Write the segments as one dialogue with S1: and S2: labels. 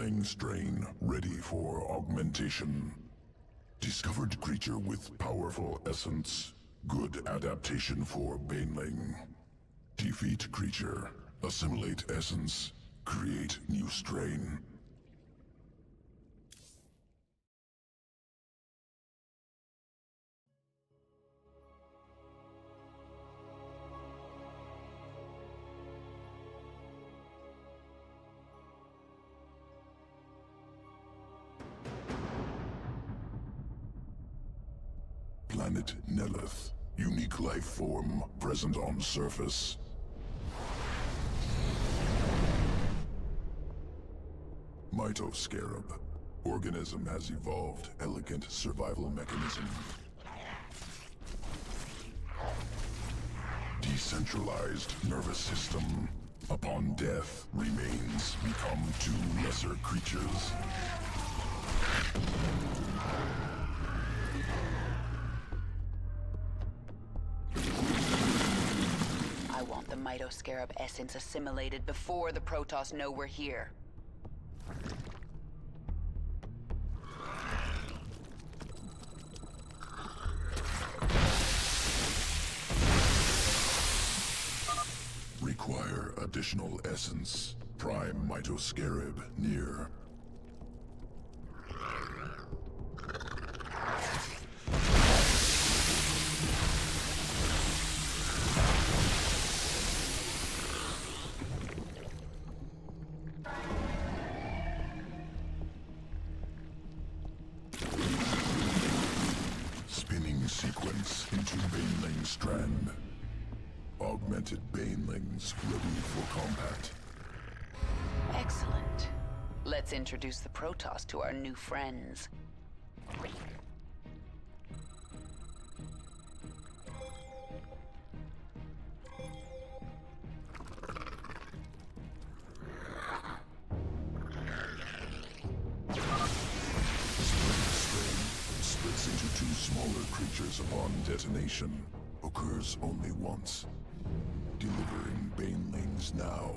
S1: Baneling strain ready for augmentation. Discovered creature with powerful essence. Good adaptation for Baneling. Defeat creature. Assimilate essence. Create new strain. Planet Nelith. Unique life form present on surface. Mitoscarab. Organism has evolved elegant survival mechanism. Decentralized nervous system. Upon death, remains become two lesser creatures.
S2: I want the Mitoscarab essence assimilated before the Protoss know we're here.
S1: Require additional essence. Prime Mitoscarab near. Spinning sequence into Baneling strand. Augmented Banelings ready for combat.
S2: Excellent. Let's introduce the Protoss to our new friends.
S1: Splits into two smaller creatures upon detonation. Occurs only once. Delivering Banelings now.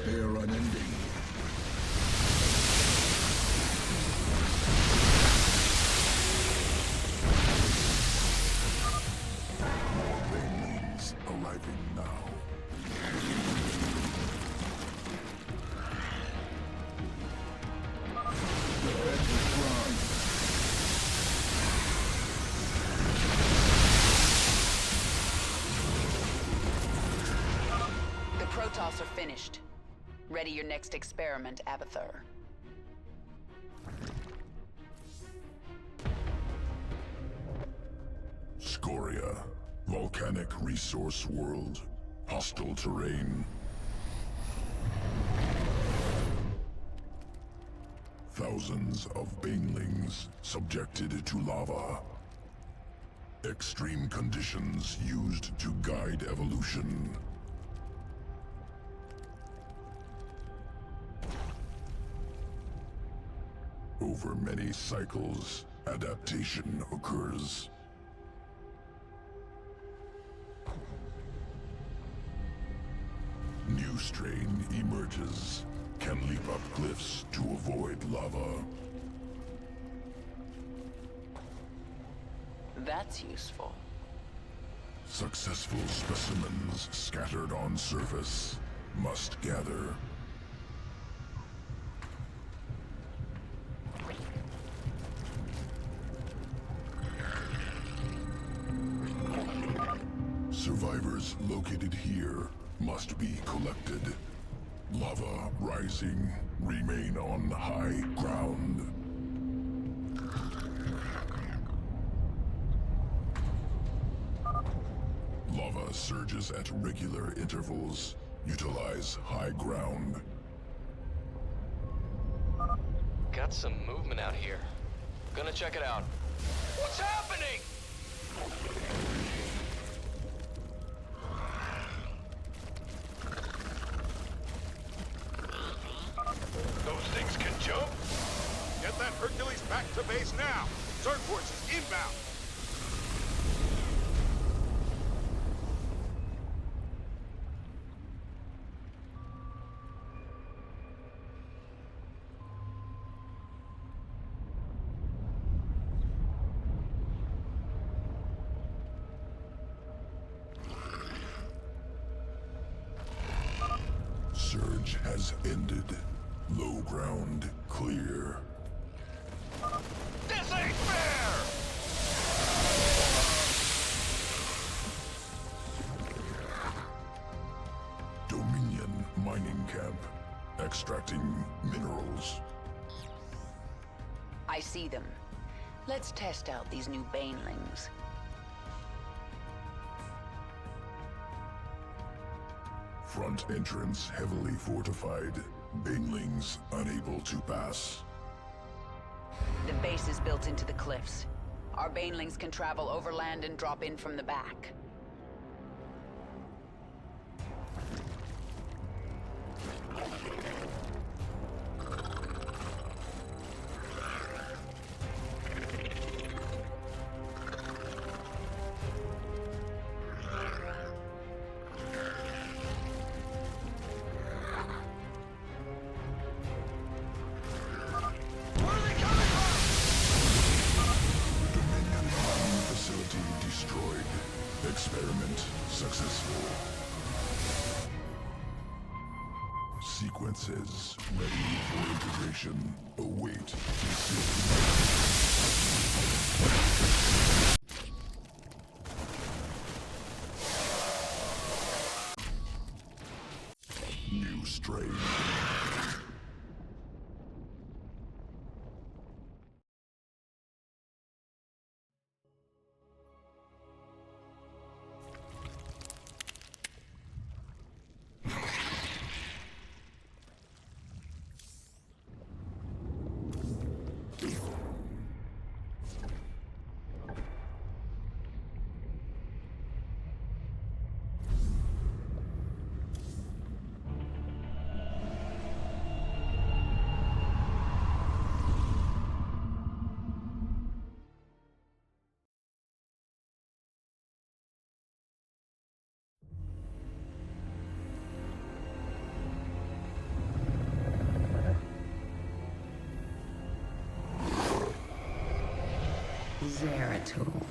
S1: They are unending. More Banelings arriving now. The bed is dry.
S2: The Protoss are finished. Ready your next experiment, Abathur.
S1: Scoria. Volcanic resource world. Hostile terrain. Thousands of Banelings subjected to lava. Extreme conditions used to guide evolution. Over many cycles, adaptation occurs. New strain emerges. Can leap up cliffs to avoid lava.
S2: That's useful.
S1: Successful specimens scattered on surface must gather. Survivors located here must be collected. Lava rising, remain on high ground. Lava surges at regular intervals. Utilize high ground.
S3: Got some movement out here. Gonna check it out. What's happening?
S4: Those things can jump? Get that Hercules back to base now! Zerg forces inbound!
S1: siege has ended. Low ground clear.
S4: This ain't fair!
S1: Dominion mining camp. Extracting minerals.
S2: I see them. Let's test out these new banelings.
S1: Front entrance heavily fortified. Banelings unable to pass.
S2: The base is built into the cliffs. Our banelings can travel overland and drop in from the back.
S1: Dominion mining facility destroyed. Experiment successful. Sequences ready for integration. Await decision. New strain.
S5: Zeratul.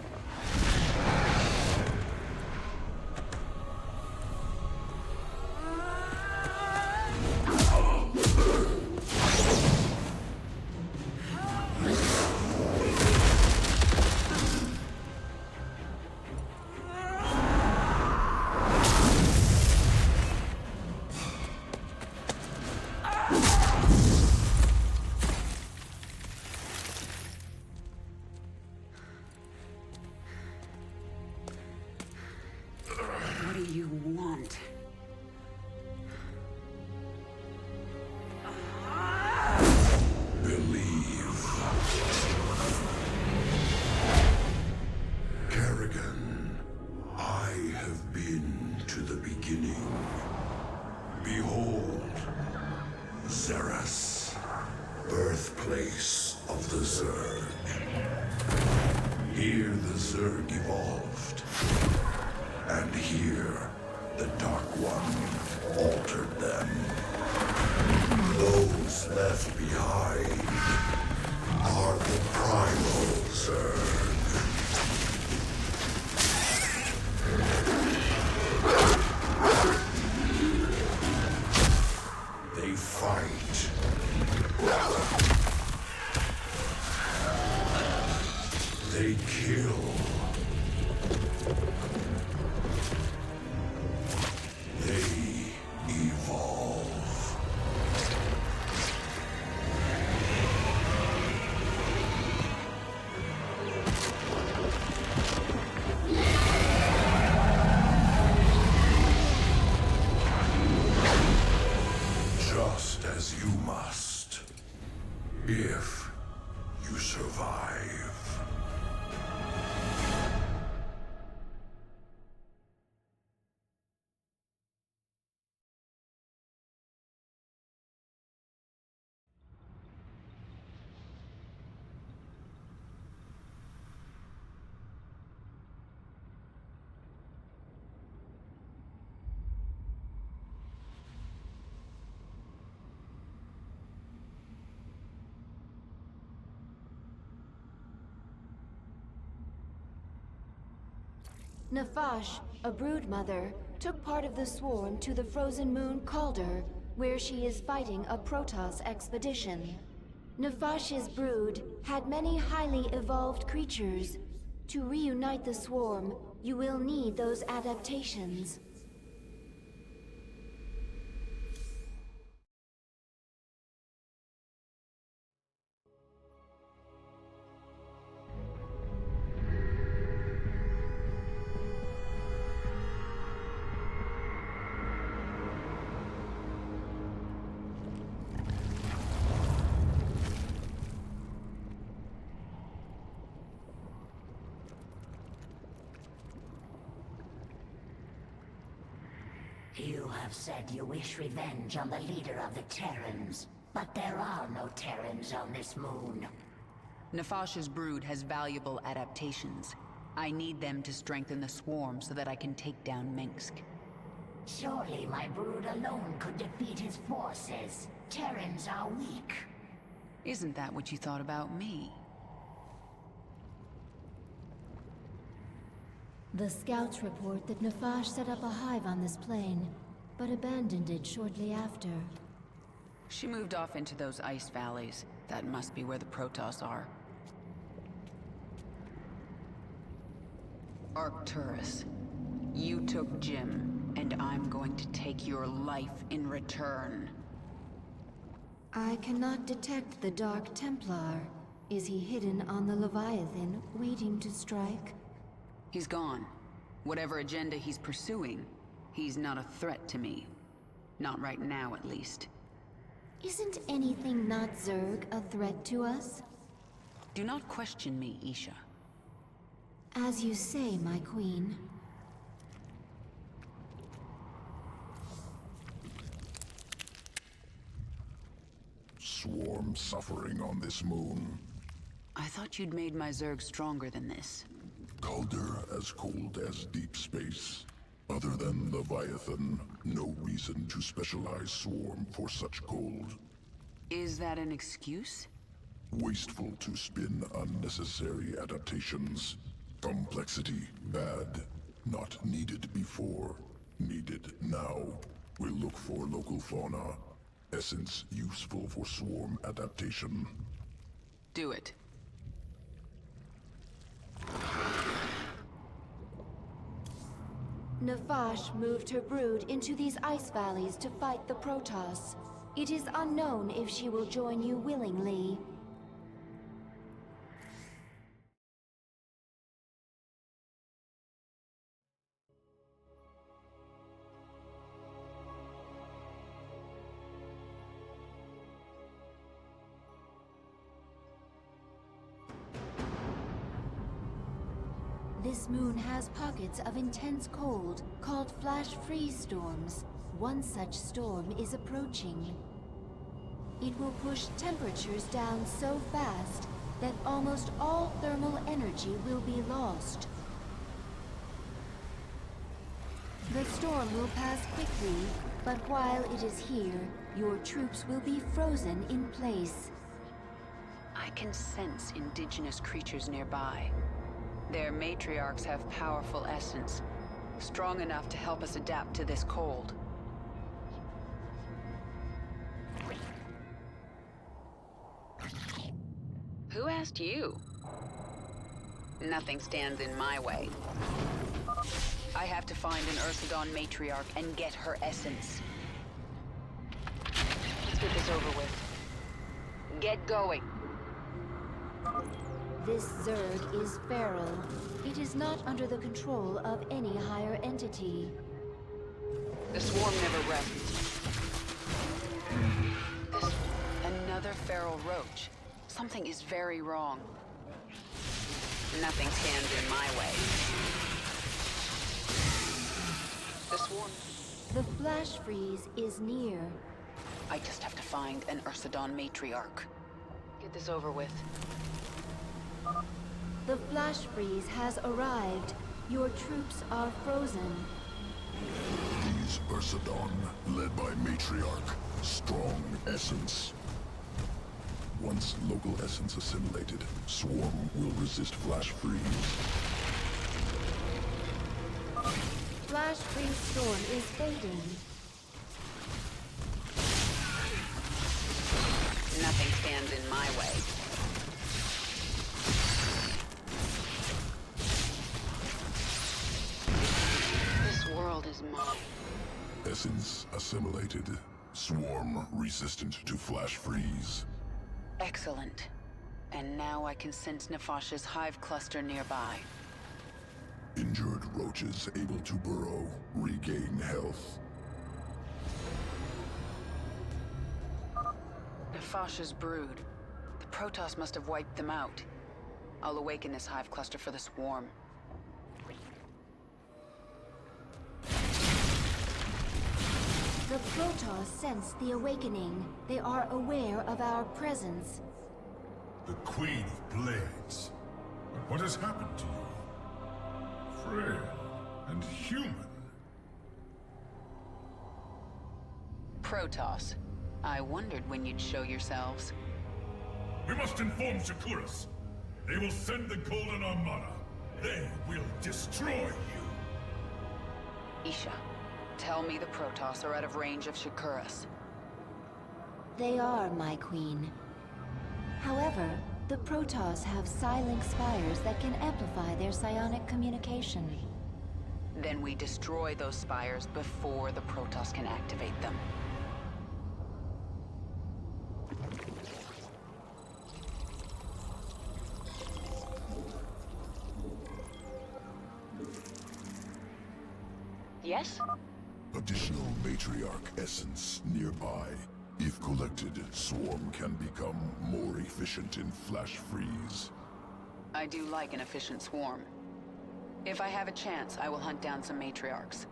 S5: What do you want?
S1: Believe. Kerrigan, I have been to the beginning. Behold, Xeras, birthplace of the Zerg. Here the Zerg evolved. And here, the Dark One altered them. Those left behind are the primal Zerg. They fight. They kill. They evolve. Just as you must, if you survive.
S6: Nafash, a brood mother, took part of the swarm to the frozen moon Kaldir where she is fighting a Protoss expedition. Nefash's brood had many highly evolved creatures. To reunite the swarm, you will need those adaptations.
S7: You have said you wish revenge on the leader of the Terrans, but there are no Terrans on this moon.
S2: Nefash's brood has valuable adaptations. I need them to strengthen the swarm so that I can take down Minsk.
S7: Surely my brood alone could defeat his forces. Terrans are weak.
S2: Isn't that what you thought about me?
S6: The scouts report that Nefash set up a hive on this plane, but abandoned it shortly after.
S2: She moved off into those ice valleys. That must be where the Protoss are. Arcturus, you took Jim, and I'm going to take your life in return.
S6: I cannot detect the Dark Templar. Is he hidden on the Leviathan, waiting to strike?
S2: He's gone. Whatever agenda he's pursuing, he's not a threat to me. Not right now, at least.
S6: Isn't anything not Zerg a threat to us?
S2: Do not question me, Isha.
S6: As you say, my queen.
S1: Swarm suffering on this moon.
S2: I thought you'd made my Zerg stronger than this.
S1: Kaldir as cold as deep space. Other than Leviathan, no reason to specialize Swarm for such cold.
S2: Is that an excuse?
S1: Wasteful to spin unnecessary adaptations. Complexity, bad. Not needed before. Needed now. We'll look for local fauna. Essence useful for Swarm adaptation.
S2: Do it.
S6: Nefash moved her brood into these ice valleys to fight the Protoss. It is unknown if she will join you willingly. This moon has pockets of intense cold, called flash freeze storms. One such storm is approaching. It will push temperatures down so fast that almost all thermal energy will be lost. The storm will pass quickly, but while it is here, your troops will be frozen in place.
S2: I can sense indigenous creatures nearby. Their matriarchs have powerful essence, strong enough to help us adapt to this cold. Who asked you? Nothing stands in my way. I have to find an Ursadon matriarch and get her essence. Let's get this over with. Get going.
S6: This Zerg is feral. It is not under the control of any higher entity.
S2: The swarm never rests. Another feral roach. Something is very wrong. Nothing stands in my way. The swarm...
S6: The flash freeze is near.
S2: I just have to find an Ursadon matriarch. Get this over with.
S6: The flash freeze has arrived. Your troops are frozen.
S1: These Ursadon, led by Matriarch, strong essence. Once local essence assimilated, Swarm will resist flash freeze.
S6: Flash freeze storm is fading.
S2: my way. This world is mine.
S1: Essence assimilated. Swarm resistant to flash freeze.
S2: Excellent. And now I can sense Nefash's hive cluster nearby.
S1: Injured roaches able to burrow, regain health.
S2: Nefash's brood. The Protoss must have wiped them out. I'll awaken this hive cluster for the swarm.
S6: The Protoss sense the awakening. They are aware of our presence.
S8: The Queen of Blades. But what has happened to you? Frail and human.
S2: Protoss. I wondered when you'd show yourselves.
S8: We must inform Shakuras. They will send the Golden Armada. They will destroy you.
S2: Isha, tell me the Protoss are out of range of Shakuras.
S6: They are, my queen. However, the Protoss have psi-link spires that can amplify their psionic communication.
S2: Then we destroy those spires before the Protoss can activate them. Yes?
S1: Additional matriarch essence nearby. If collected, Swarm can become more efficient in flash freeze.
S2: I do like an efficient swarm. If I have a chance, I will hunt down some matriarchs.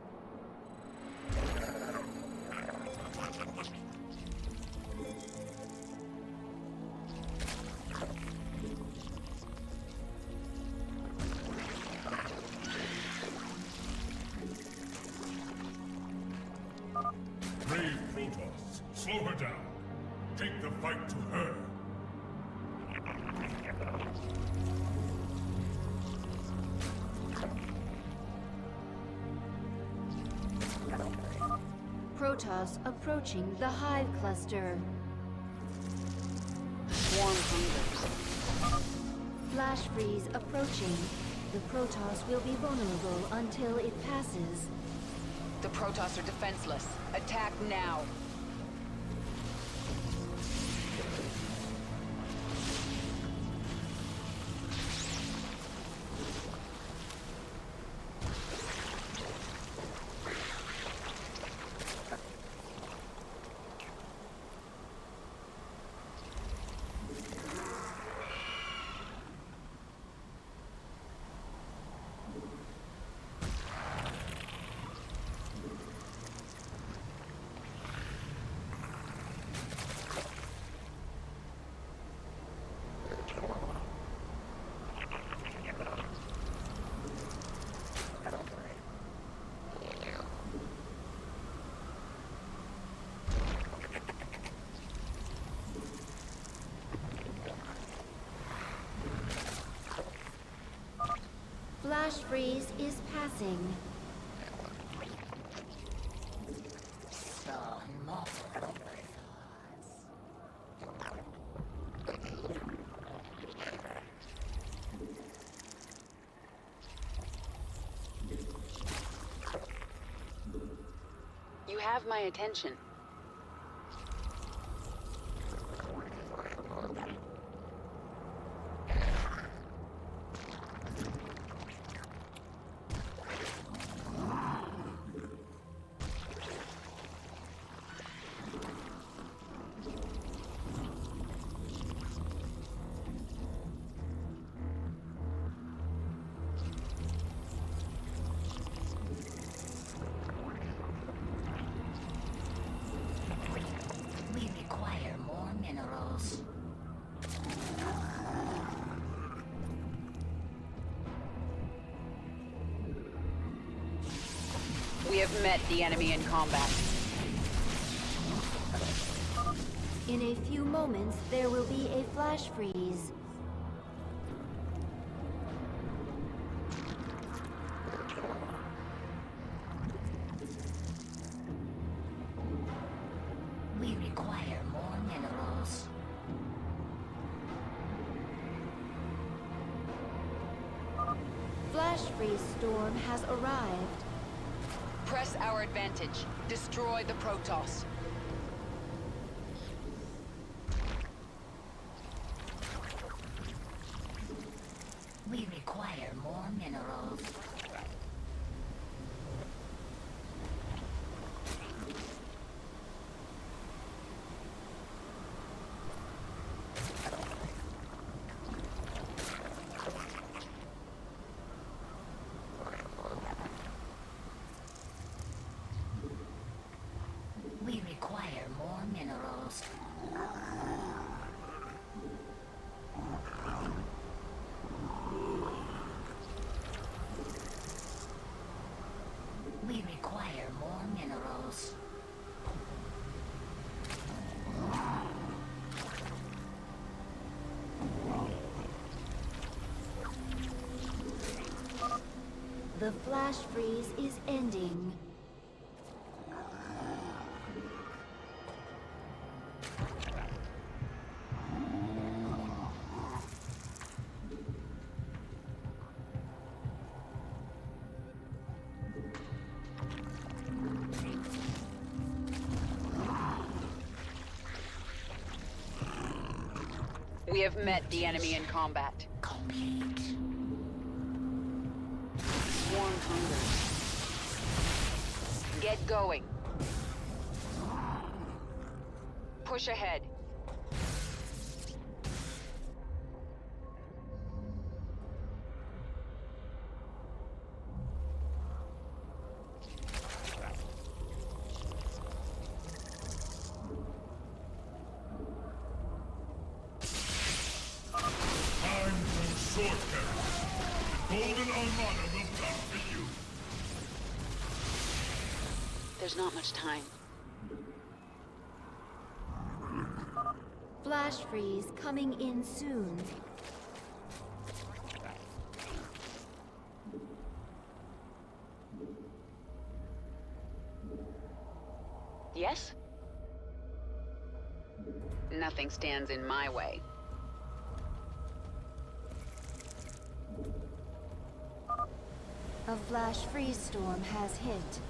S8: Brave Protoss, slow her down. Take the fight to her.
S6: Protoss approaching the hive cluster.
S2: Swarm hungers.
S6: Flash freeze approaching. The Protoss will be vulnerable until it passes.
S2: The Protoss are defenseless. Attack now.
S6: Flash freeze is passing.
S2: You have my attention.
S7: We require more minerals.
S2: We have met the enemy in combat.
S6: In a few moments, there will be a flash freeze.
S7: We require more minerals.
S6: freeze storm has arrived.
S2: Press our advantage. Destroy the Protoss.
S7: We require more minerals. We require more minerals. We require more minerals.
S6: The flash freeze is ending.
S2: We have met the enemy in combat.
S7: Complete.
S2: Swarm hungers. Get going. Push ahead.
S8: Time for sword carriers. The Golden Armada will come for you.
S2: There's not much time.
S6: Flash freeze coming in soon.
S2: Yes? Nothing stands in my way.
S6: A flash freeze storm has hit.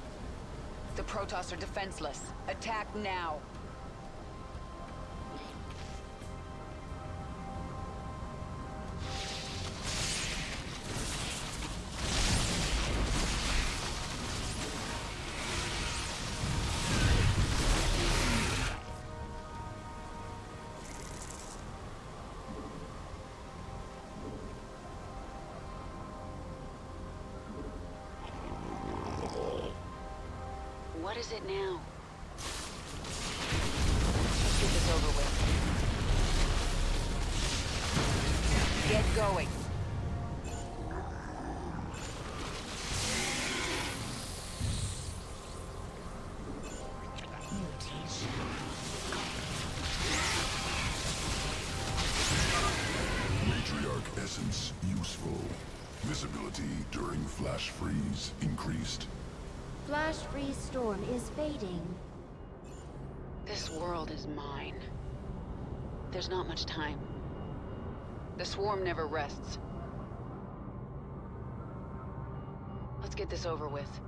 S2: The Protoss are defenseless. Attack now. What is it now? Let's get this over with. Get going.
S7: Mutation.
S1: Matriarch essence useful. Visibility during flash freeze increased.
S6: Flash freeze storm is fading.
S2: This world is mine. There's not much time. The swarm never rests. Let's get this over with.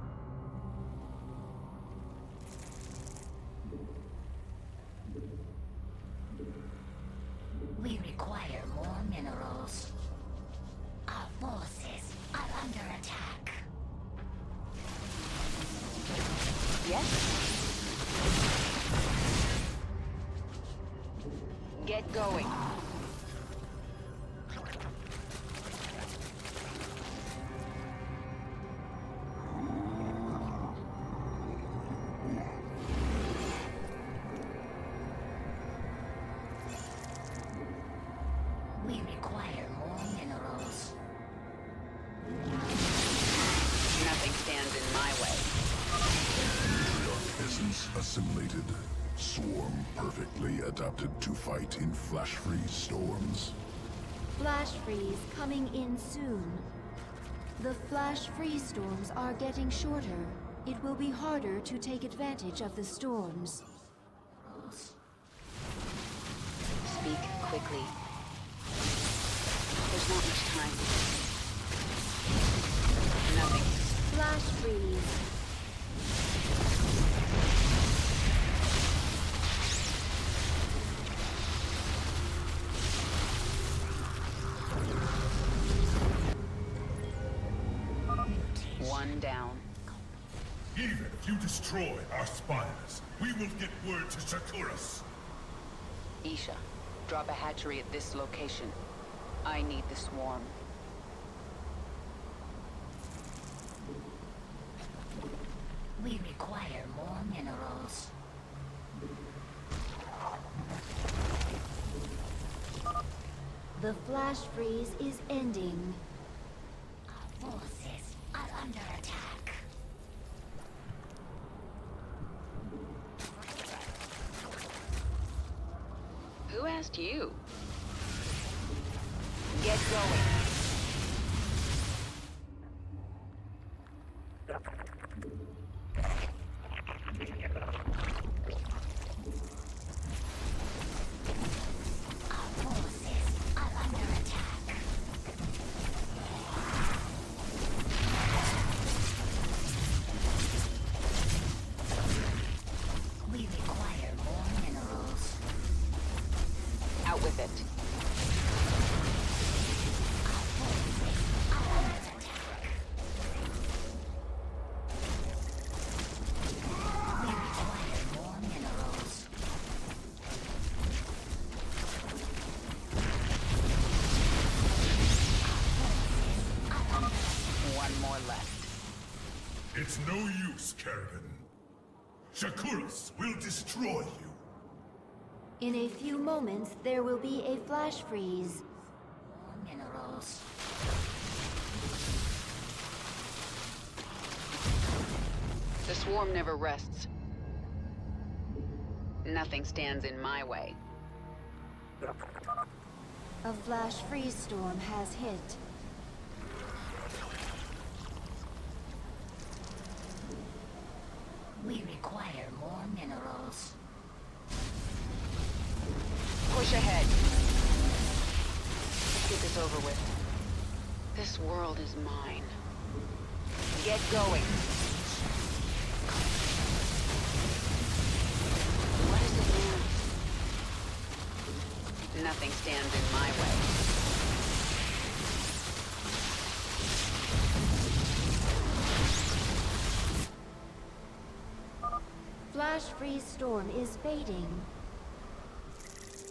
S7: We require more minerals. Our forces are under attack.
S2: Yes? Get going.
S7: We require more minerals.
S2: Nothing stands in my way.
S1: Matriarch essence assimilated. Swarm perfectly adapted to fight in flash freeze storms.
S6: Flash freeze coming in soon. The flash freeze storms are getting shorter. It will be harder to take advantage of the storms.
S2: Speak quickly. There's not much time.
S6: flash freeze.
S2: One down.
S8: Even if you destroy our spires, we will get word to Shakuras.
S2: Isha, drop a hatchery at this location. I need the swarm.
S7: We require more minerals.
S6: The flash freeze is ending.
S7: Our forces are under attack.
S2: Who asked you? Get going.
S7: Our forces are under attack. We require more minerals.
S2: Out with it.
S7: Our forces are under attack. We require more minerals.
S2: One more left.
S8: It's no use, Kerrigan. Shakuras will destroy you.
S6: In a few moments, there will be a flash freeze.
S7: More minerals.
S2: The swarm never rests. Nothing stands in my way.
S6: A flash freeze storm has hit.
S7: We require more minerals.
S2: Push ahead. Let's get this over with. This world is mine. Get going. What is it now? Nothing stands in my way.
S6: Flash freeze storm is fading.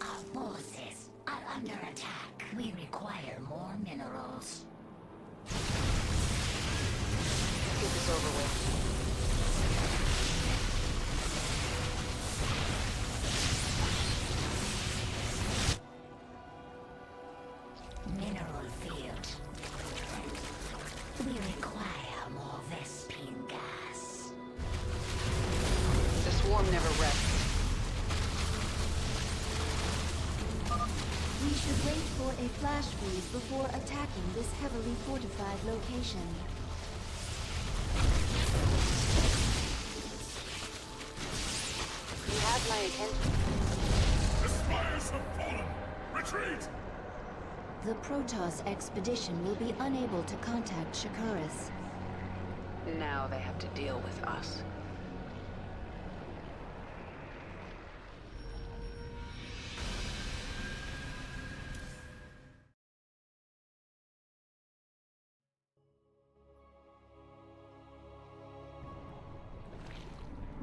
S7: Our forces are under attack. We require more minerals.
S2: Let's get this over with.
S7: Mineral field. We require more Vespine gas.
S2: The swarm never rests.
S6: We should wait for a flash freeze before attacking this heavily fortified location.
S2: You have my attention.
S8: The spires have fallen. Retreat!
S6: The Protoss expedition will be unable to contact Shakuras.
S2: Now they have to deal with us.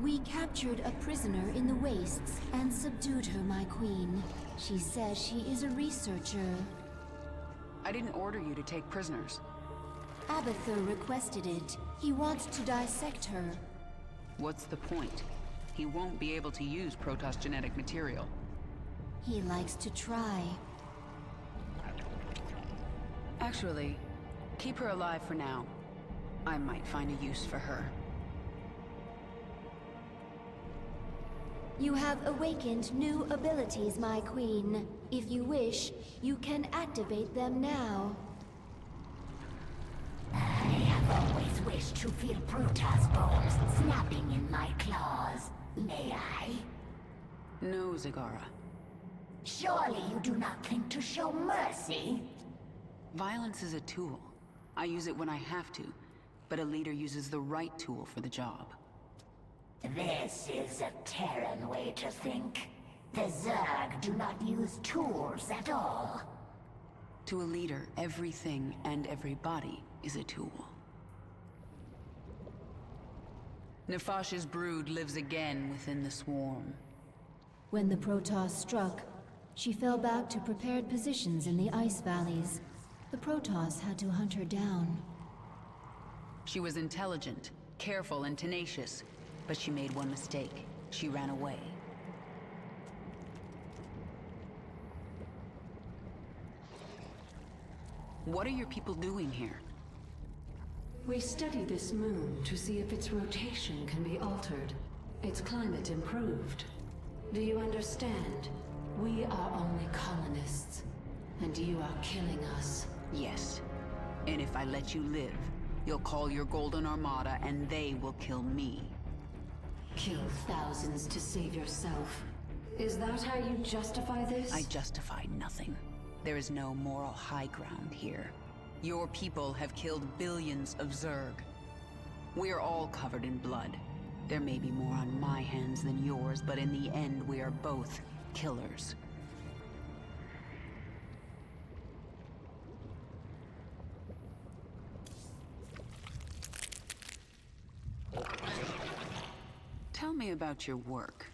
S6: We captured a prisoner in the wastes and subdued her, my queen. She says she is a researcher.
S2: I didn't order you to take prisoners.
S6: Abathur requested it. He wants to dissect her.
S2: What's the point? He won't be able to use Protoss genetic material.
S6: He likes to try.
S2: Actually, keep her alive for now. I might find a use for her.
S6: You have awakened new abilities, my queen. If you wish, you can activate them now.
S7: I have always wished to feel Protoss bones snapping in my claws. May I?
S2: No, Zagara.
S7: Surely you do not think to show mercy?
S2: Violence is a tool. I use it when I have to. but a leader uses the right tool for the job.
S7: This is a Terran way to think. The Zerg do not use tools at all.
S2: To a leader, everything and everybody is a tool. Nefash's brood lives again within the swarm.
S6: When the Protoss struck, she fell back to prepared positions in the ice valleys. The Protoss had to hunt her down.
S2: She was intelligent, careful, and tenacious, but she made one mistake. She ran away. What are your people doing here?
S5: We study this moon to see if its rotation can be altered, its climate improved. Do you understand? We are only colonists, and you are killing us.
S2: Yes. And if I let you live, you'll call your Golden Armada and they will kill me.
S5: Kill thousands to save yourself. Is that how you justify this?
S2: I justify nothing. There is no moral high ground here. Your people have killed billions of Zerg. We are all covered in blood. There may be more on my hands than yours, but in the end, we are both killers. Tell me about your work.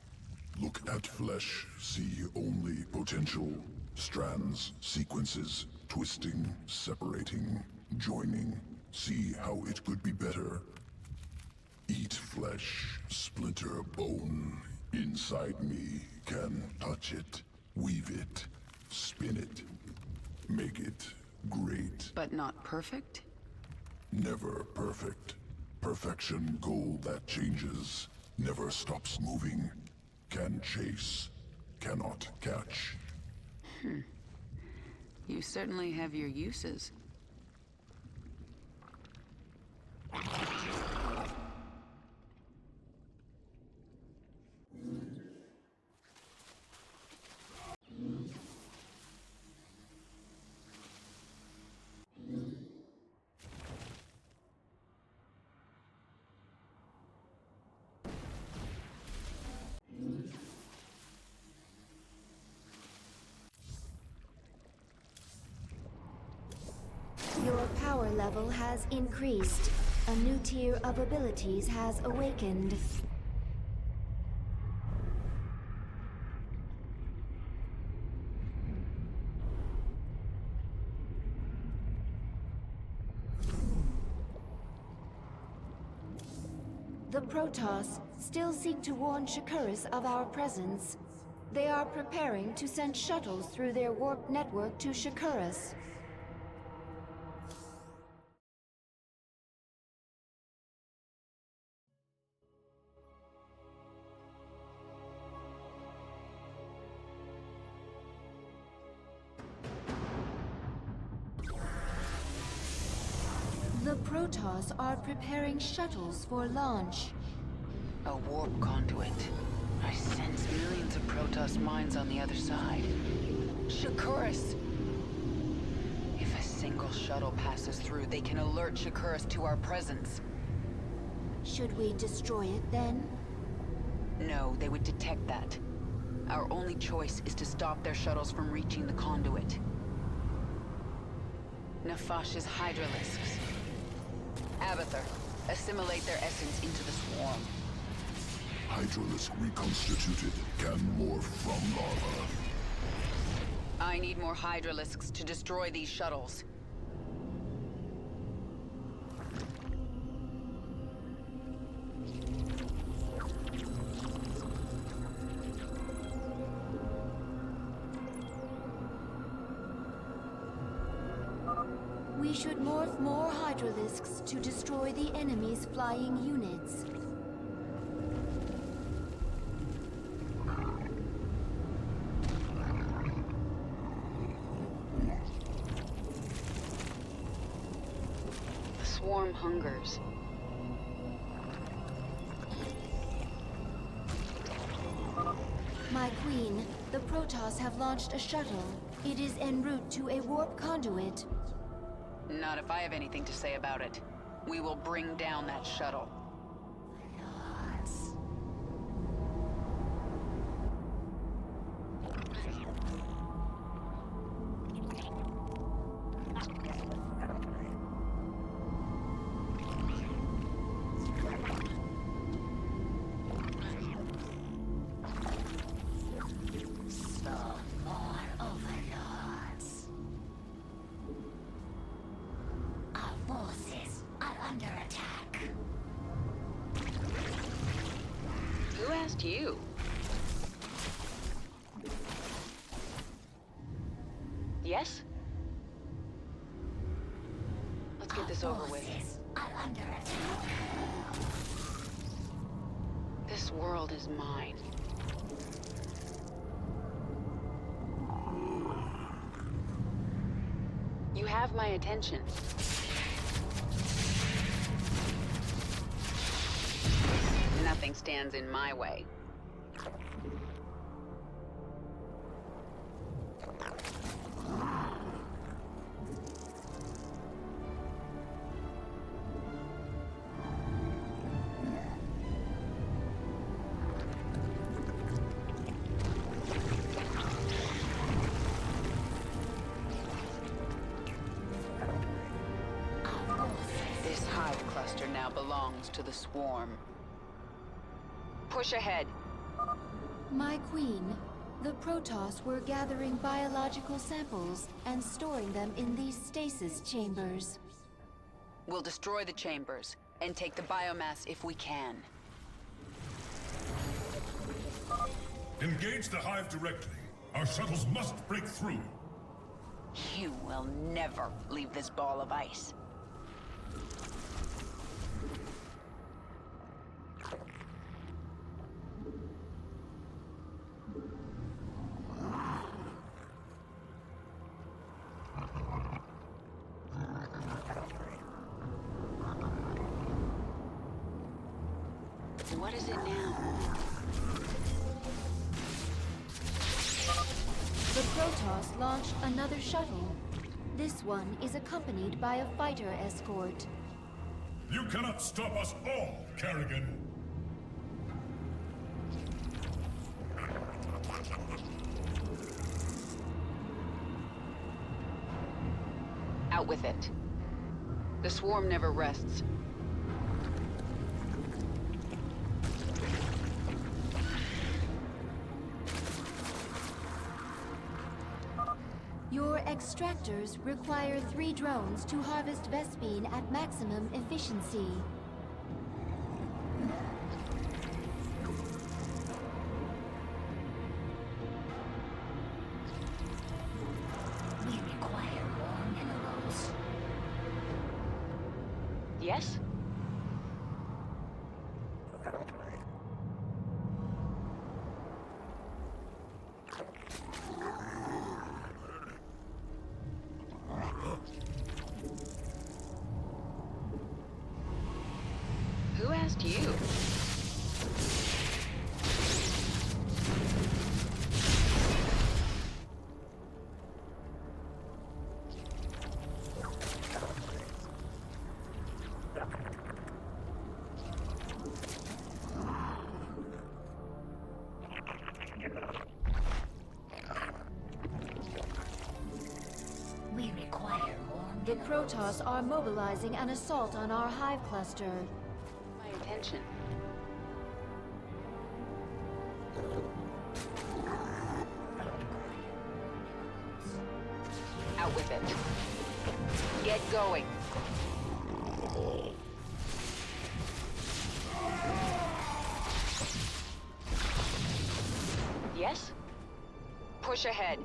S1: Look at flesh, see only potential. Strands, sequences, twisting, separating, joining. See how it could be better. Eat flesh, splinter bone. Inside me can touch it, weave it, spin it, make it great.
S2: But not perfect?
S1: Never perfect. Perfection goal that changes, never stops moving. Can chase, cannot catch.
S2: You certainly have your uses.
S6: Your power level has increased. A new tier of abilities has awakened. The Protoss still seek to warn Shakuras of our presence. They are preparing to send shuttles through their warp network to Shakuras. The Protoss are preparing shuttles for launch.
S2: A warp conduit. I sense millions of Protoss minds on the other side. Shakuras! If a single shuttle passes through, they can alert Shakuras to our presence.
S6: Should we destroy it then?
S2: No, they would detect that. Our only choice is to stop their shuttles from reaching the conduit. Nefash's Hydralisks. Abathur, assimilate their essence into the swarm.
S1: Hydralisk reconstituted can morph from larva.
S2: I need more Hydralisks to destroy these shuttles.
S6: We should morph more Hydralisks to destroy the enemy's flying units.
S2: The swarm hungers.
S6: My queen, the Protoss have launched a shuttle. It is en route to a warp conduit.
S2: Not if I have anything to say about it. We will bring down that shuttle. Who asked you? Yes? Let's get this over with. This world is mine. You have my attention. Nothing stands in my way. This hive cluster now belongs to the swarm. Push ahead.
S6: My queen, the Protoss were gathering biological samples and storing them in these stasis chambers.
S2: We'll destroy the chambers and take the biomass if we can.
S8: Engage the hive directly. Our shuttles must break through.
S2: You will never leave this ball of ice. What is it now?
S6: The Protoss launched another shuttle. This one is accompanied by a fighter escort.
S8: You cannot stop us all, Kerrigan.
S2: Out with it. The swarm never rests.
S6: Your extractors require 3 drones to harvest Vespene at maximum efficiency.
S7: We require more minerals.
S2: Yes? Who asked you?
S7: We require more
S6: The
S7: minerals.
S6: Protoss are mobilizing an assault on our hive cluster.
S2: My attention. Out with it. Get going. Yes? Push ahead.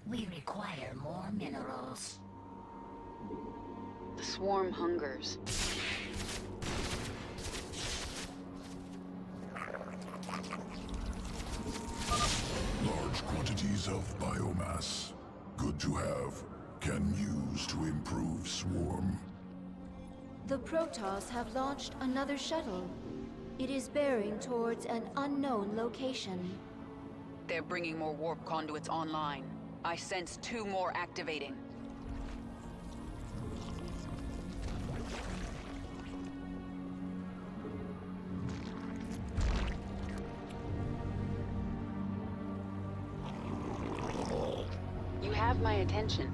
S7: We require more minerals.
S2: The swarm hungers.
S1: Large quantities of biomass. Good to have. Can use to improve swarm.
S6: The Protoss have launched another shuttle. It is bearing towards an unknown location.
S2: They're bringing more warp conduits online. I sense 2 more activating. You have my attention.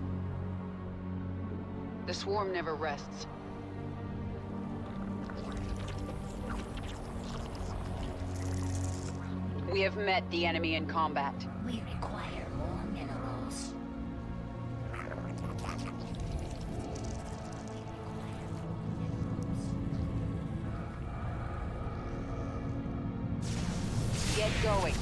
S2: The swarm never rests. We have met the enemy in combat.
S7: We require more minerals.
S2: Get going.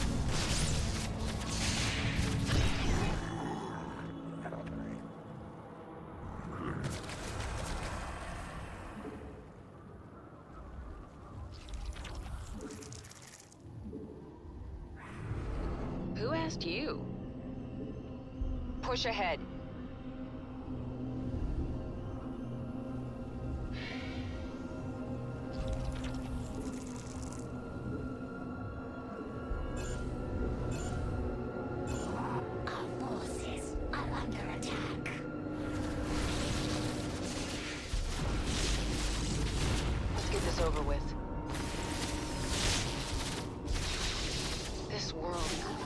S2: Who asked you? Push ahead.
S7: Our forces are under attack.
S2: Let's get this over with. This world is mine.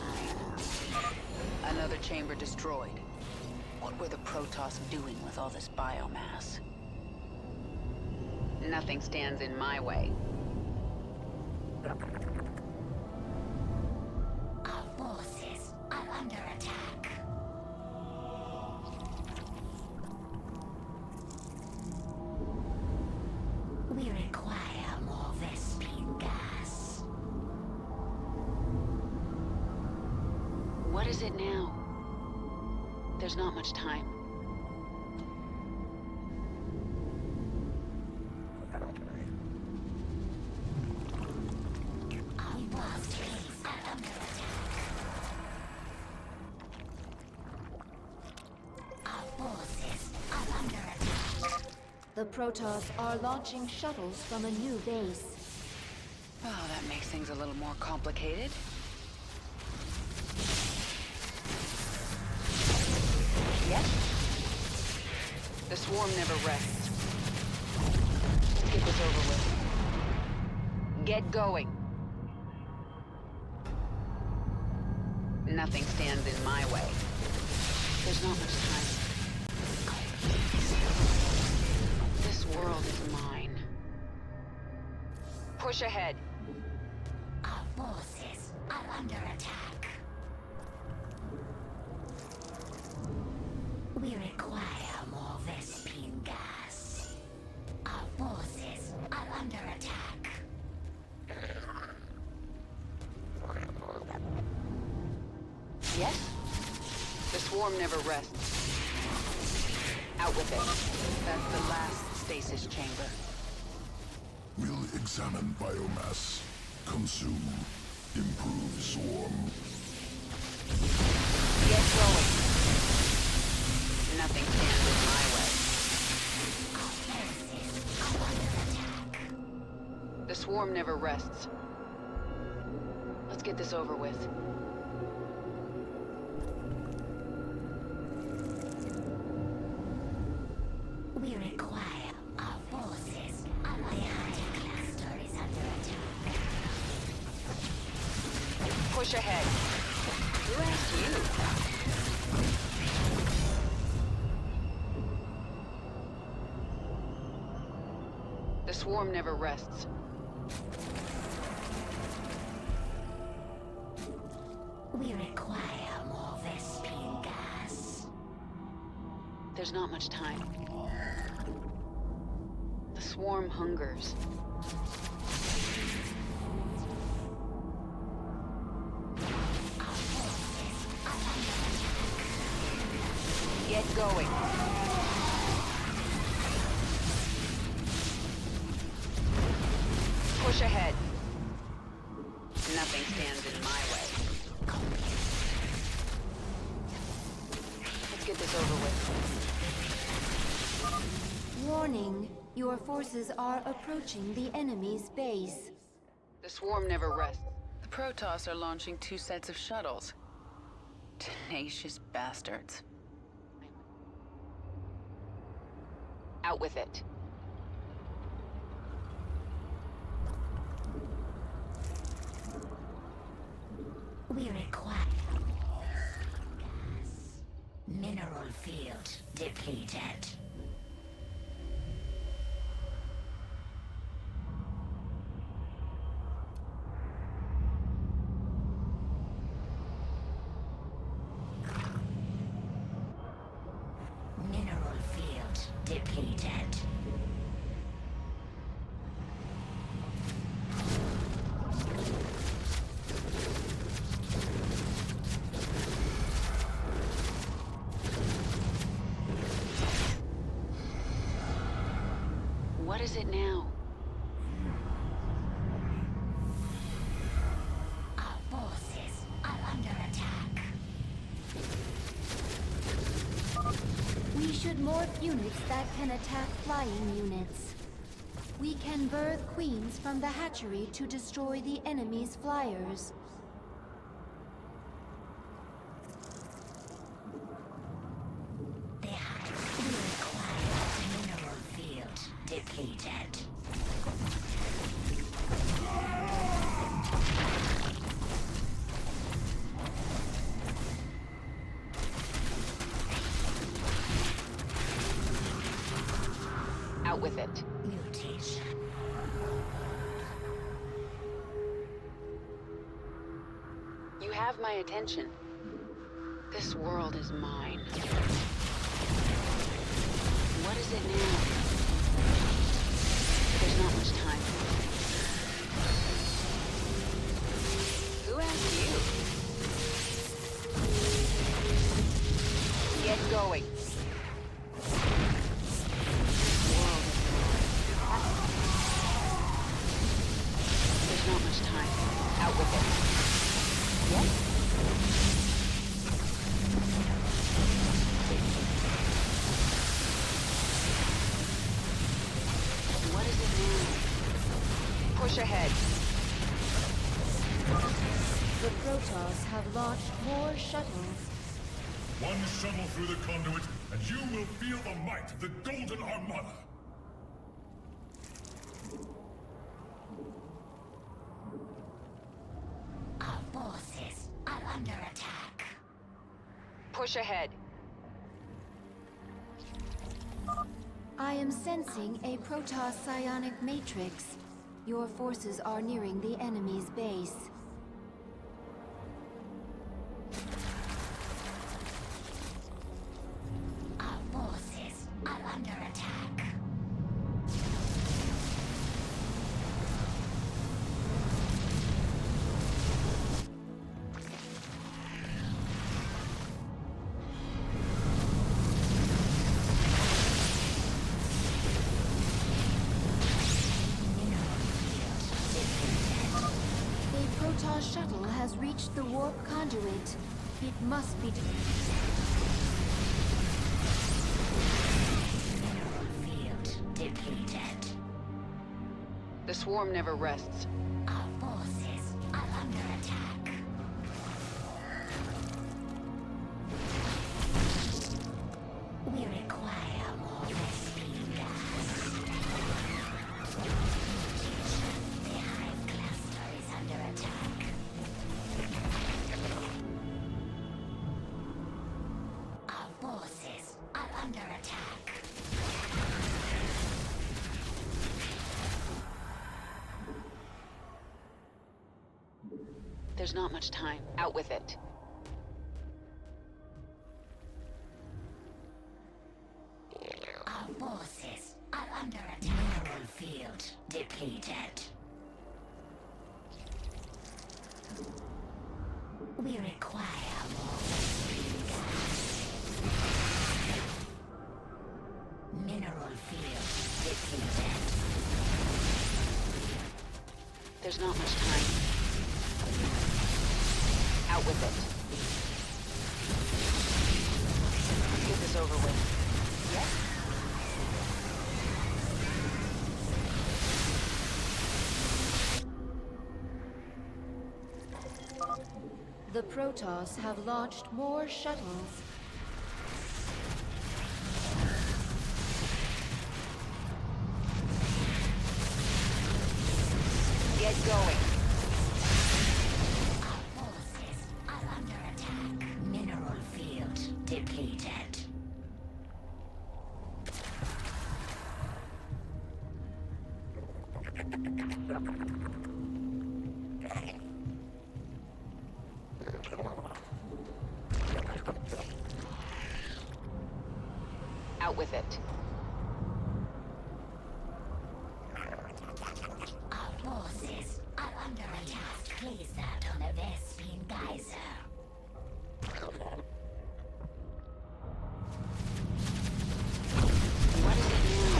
S2: Another chamber destroyed. What were the Protoss doing with all this biomass? Nothing stands in my way.
S7: Our forces are under attack. We require more Vespine gas.
S2: What is it now? There's not much time.
S7: Our forces are under attack. Our forces are under attack.
S6: The Protoss are launching shuttles from a new base.
S2: Oh, that makes things a little more complicated. Yes? The swarm never rests. Let's get this over with. Get going. Nothing stands in my way. There's not much time. This world is mine. Push ahead.
S7: Our forces are under attack. We require more Vespine gas. Our forces are under attack.
S2: Yes? The swarm never rests. Out with it. That's the last stasis chamber.
S1: We'll examine biomass, consume, improve swarm.
S2: Get going. Nothing stands in my way.
S7: Our forces are under attack.
S2: The swarm never rests. Let's get this over with.
S7: We require our forces. The anti-cluster is under attack.
S2: Push ahead. Who asked you? The swarm never rests.
S7: We require more Vespine gas.
S2: There's not much time. The swarm hungers. Get going. Push ahead. Nothing stands in my way. Let's get this over with.
S6: Warning, Your forces are approaching the enemy's base.
S2: The swarm never rests. The Protoss are launching 2 sets of shuttles. Tenacious bastards. Out with it.
S7: We require gas. Mineral field depleted. Mineral field depleted.
S2: What is it now?
S7: Our forces are under attack.
S6: We should morph units that can attack flying units. We can birth queens from the hatchery to destroy the enemy's flyers.
S7: We require mineral field depleted.
S2: Out with it.
S7: Mutation.
S2: You have my attention. This world is mine. What is it now? There's not much time. Who asked you? Get going. There's not much time. Out with it. Yes? What is it now? Push ahead.
S6: The Protoss have launched more shuttles.
S8: One shuttle through the conduit, and you will feel the might of the Golden Armada.
S7: Our forces are under attack.
S2: Push ahead.
S6: I am sensing a Protoss psionic matrix. Your forces are nearing the enemy's base.
S7: Our forces are under attack.
S6: A Protoss shuttle has reached the warp conduit. It must be...
S7: Mineral field depleted.
S2: The swarm never rests.
S7: Our forces are under attack. We require more Vespene gas. The hive cluster is under attack. Our forces are under attack.
S2: There's not much time. Out with it.
S7: Our forces are under attack. Mineral field depleted. We require more Vespene gas. Mineral field depleted.
S2: There's not much time. Out with it. Let's get this over with. Yes?
S6: The Protoss have launched more shuttles.
S2: Get going.
S7: Our forces are under attack. Mineral field depleted.
S2: Out with it.
S7: Our forces are under attack. Please out on a Vespine geyser.
S2: What is it now?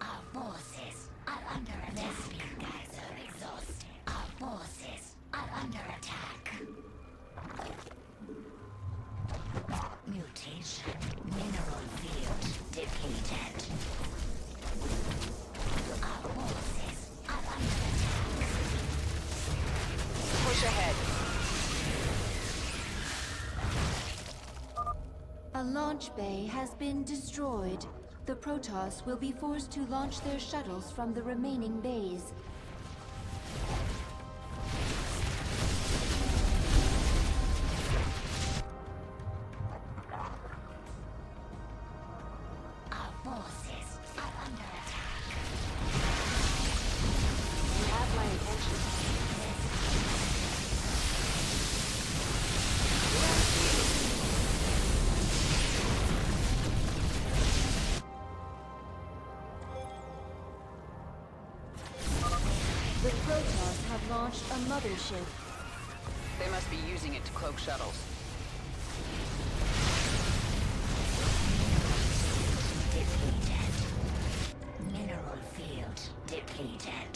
S7: Our forces are under a Vespine geyser exhausted. Our forces are under attack. Mutation. Mineral field depleted. Our forces are under attack.
S2: Push ahead.
S6: A launch bay has been destroyed. The Protoss will be forced to launch their shuttles from the remaining bays.
S7: Our forces are under attack.
S2: You have my attention.
S6: The Protoss have launched a mothership.
S2: They must be using it to cloak shuttles.
S7: Depleted. Mineral field depleted.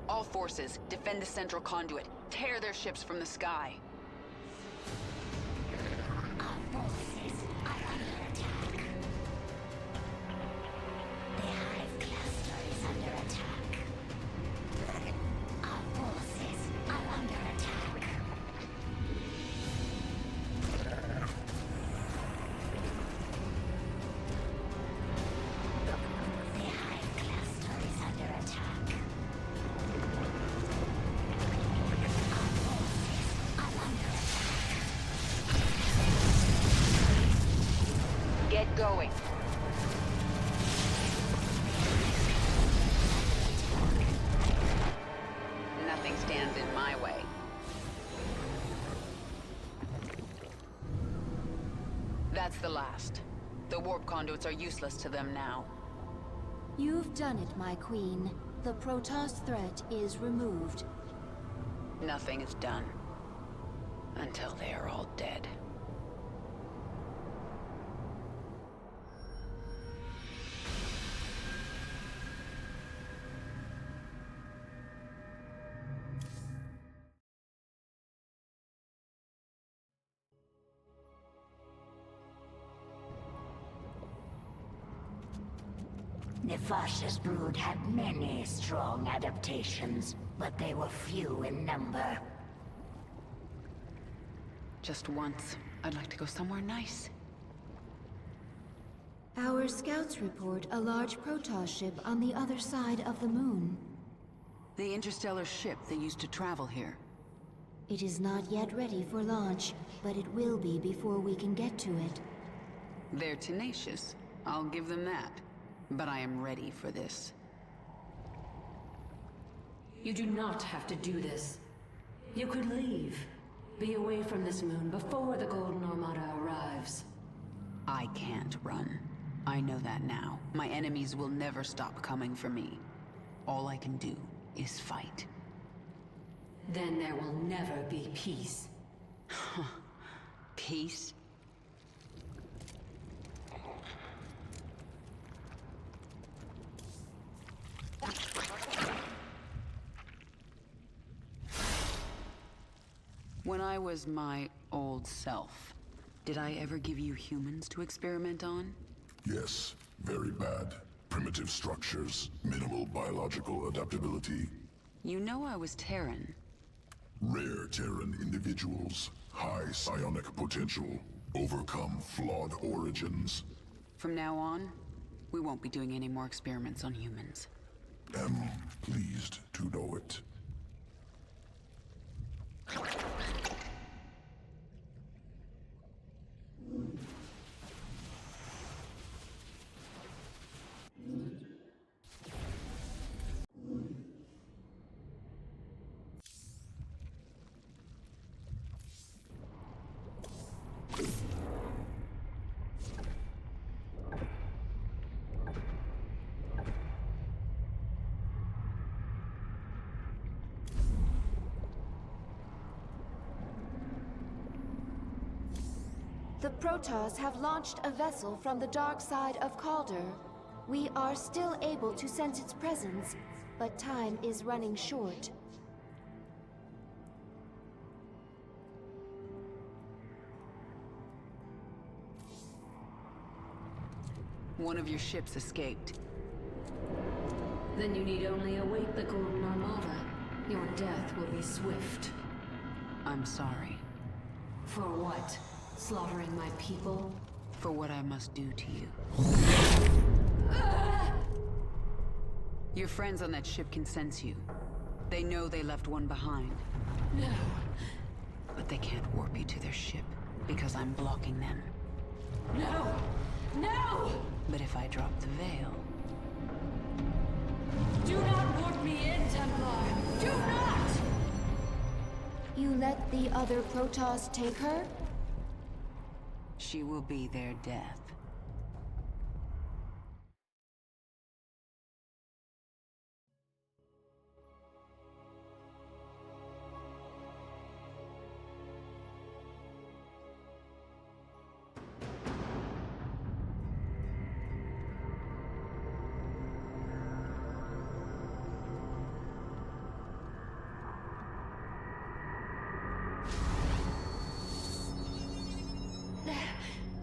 S2: All forces, defend the central conduit. Tear their ships from the sky.
S7: Our forces are under attack. The hive cluster is under attack. Our forces are under attack. The hive cluster is under attack. Our forces are under attack.
S2: Get going. Nothing stands in my way. That's the last. The warp conduits are useless to them now.
S6: You've done it, my queen. The Protoss threat is removed.
S2: Nothing is done. Until they are all dead.
S7: Nefash's brood had many strong adaptations, but they were few in number.
S2: Just once. I'd like to go somewhere nice.
S6: Our scouts report a large Protoss ship on the other side of the moon.
S2: The interstellar ship they used to travel here.
S6: It is not yet ready for launch, but it will be before we can get to it.
S2: They're tenacious. I'll give them that. But I am ready for this.
S5: You do not have to do this. You could leave. Be away from this moon before the Golden Armada arrives.
S2: I can't run. I know that now. My enemies will never stop coming for me. All I can do is fight.
S5: Then there will never be peace.
S2: Peace? When I was my old self, did I ever give you humans to experiment on?
S1: Yes, very bad. Primitive structures, minimal biological adaptability.
S2: You know I was Terran.
S1: Rare Terran individuals, high psionic potential, overcome flawed origins.
S2: From now on, we won't be doing any more experiments on humans.
S1: Am pleased to know it.
S6: The Protoss have launched a vessel from the dark side of Kaldir. We are still able to sense its presence, but time is running short.
S2: One of your ships escaped.
S5: Then you need only await the Golden Armada. Your death will be swift.
S2: I'm sorry.
S5: For what? Slaughtering my people?
S2: For what I must do to you. Your friends on that ship can sense you. They know they left one behind.
S5: No.
S2: But they can't warp you to their ship, because I'm blocking them.
S5: No! No!
S2: But if I drop the veil...
S5: Do not warp me in, Templar! Do not!
S6: You let the other Protoss take her?
S2: she will be their death.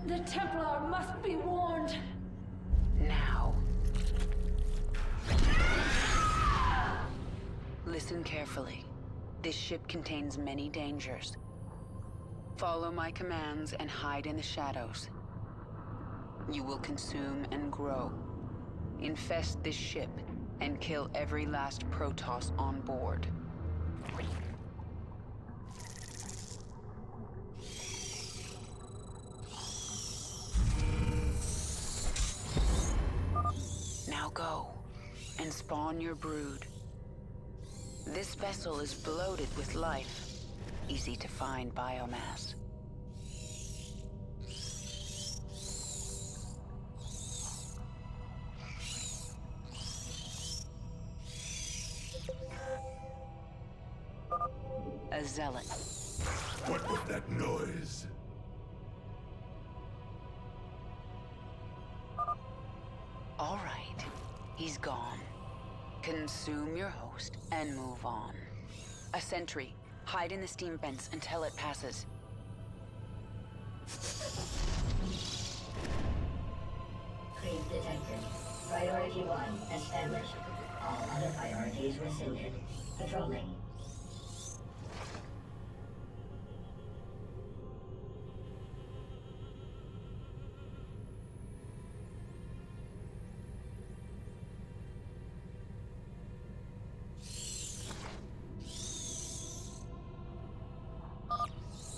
S5: The Templar must be warned.
S2: Now. Listen carefully. This ship contains many dangers. Follow my commands and hide in the shadows. You will consume and grow. Infest this ship and kill every last Protoss on board. Now go and spawn your brood. This vessel is bloated with life. Easy to find biomass. A zealot.
S8: What was that noise?
S2: All right, he's gone. Consume your host and move on. A sentry. Hide in the steam vents until it passes.
S7: Creep detected. Priority 1 established. All other priorities rescinded. Patrolling.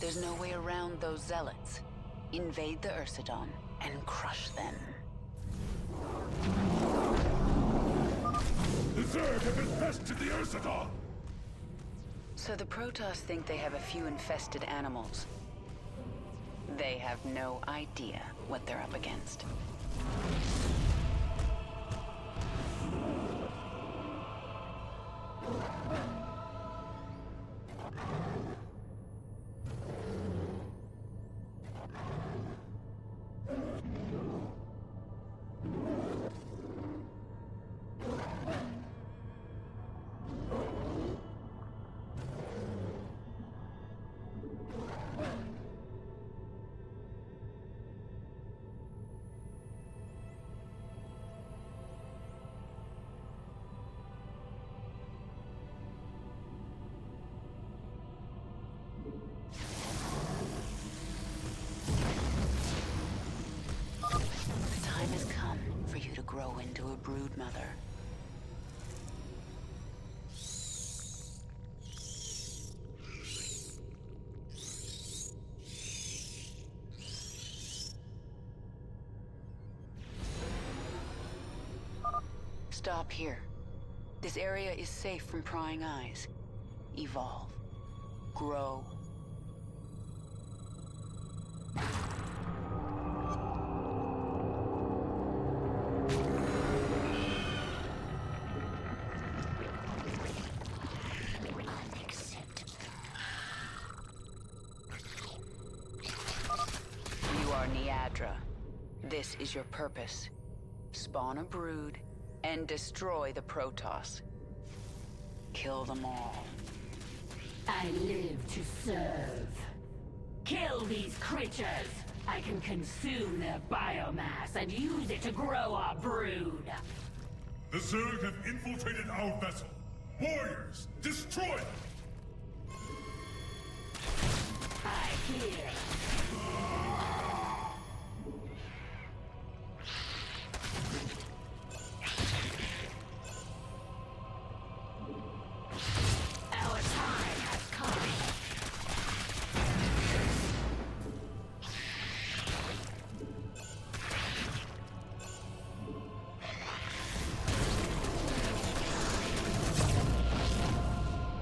S2: There's no way around those zealots. Invade the Ursidon and crush them.
S8: The Zerg have infested the Ursidon!
S2: So the Protoss think they have a few infested animals. They have no idea what they're up against. grow into a broodmother. Stop here. This area is safe from prying eyes. Evolve. Grow. You are Niadra. This is your purpose. Spawn a brood and destroy the Protoss. Kill them all.
S7: I live to serve. Kill these creatures! I can consume their biomass and use it to grow our brood.
S8: The Zerg have infiltrated our vessel. Warriors, destroy them!
S7: I hear. Our time has come.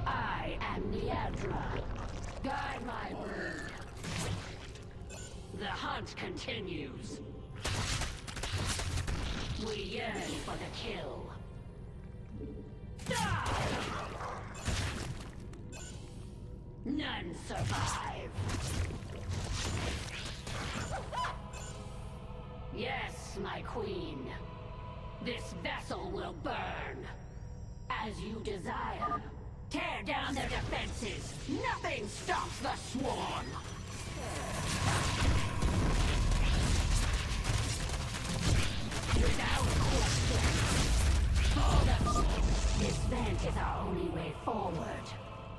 S7: I am Niadra. Guide my brood. The hunt continues. We yearn for the kill. Die! None survive. Yes, my queen. This vessel will burn. As you desire. Tear down their defenses. Nothing stops the swarm. Without question. For the... This vent is our only way forward.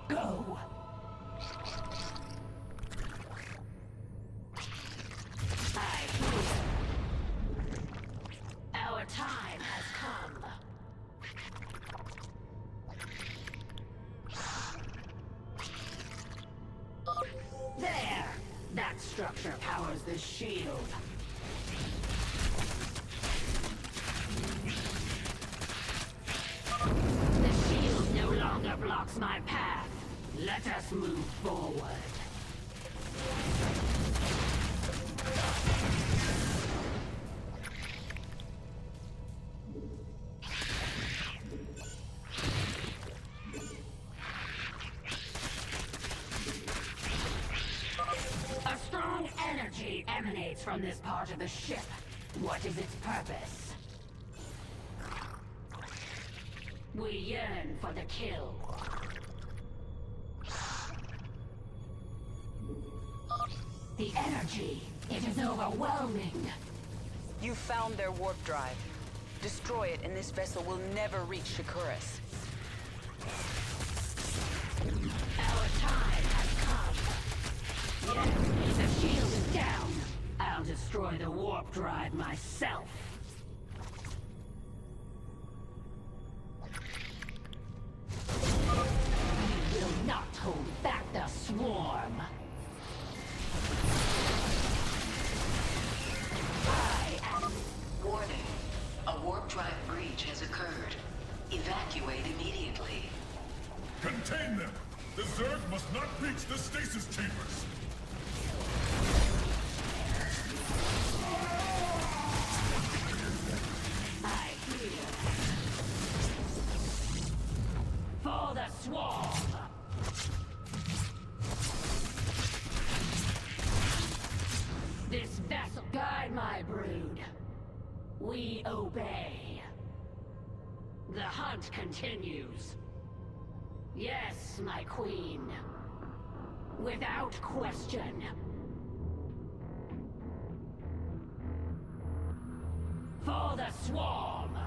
S7: Go. I hear. Our time has come. There! That structure powers the shield. The shield no longer blocks my path. Let us move forward. A strong energy emanates from this part of the ship. What is its purpose? We yearn for the kill. The energy, it is overwhelming.
S2: You found their warp drive. Destroy it and this vessel will never reach Shakuras.
S7: Our time has come. Yes, the shield is down. I'll destroy the warp drive myself. We will not hold back the swarm. I am...
S9: Warning. A warp drive breach has occurred. Evacuate immediately.
S8: Contain them! The Zerg must not breach the stasis chambers!
S7: I hear. For the swarm! This vessel guide my brood. We obey. The hunt continues. Yes, my queen. Without question. For the swarm!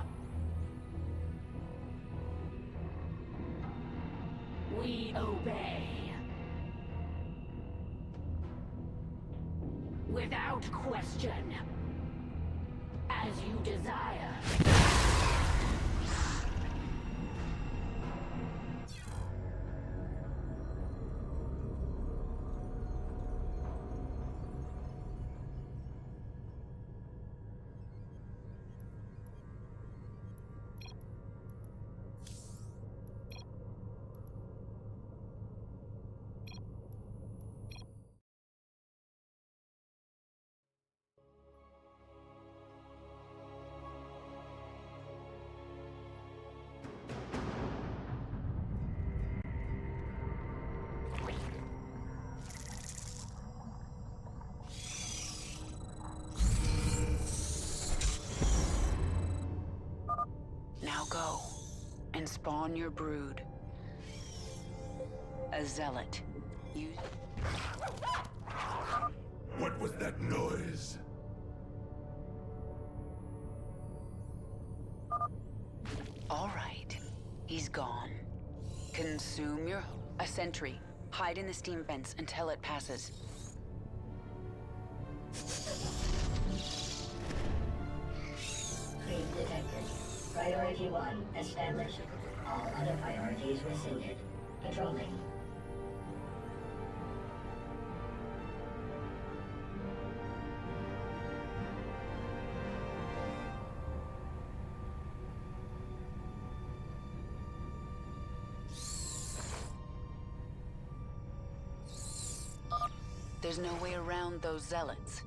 S7: We obey. Without question. As you desire.
S2: Now go and spawn your brood. A zealot. Use...
S1: What was that noise?
S2: All right. He's gone. Consume your... A sentry. Hide in the steam vents until it passes.
S10: Creep detected. Priority 1 established. All other priorities rescinded. Patrolling.
S2: There's no way around those zealots.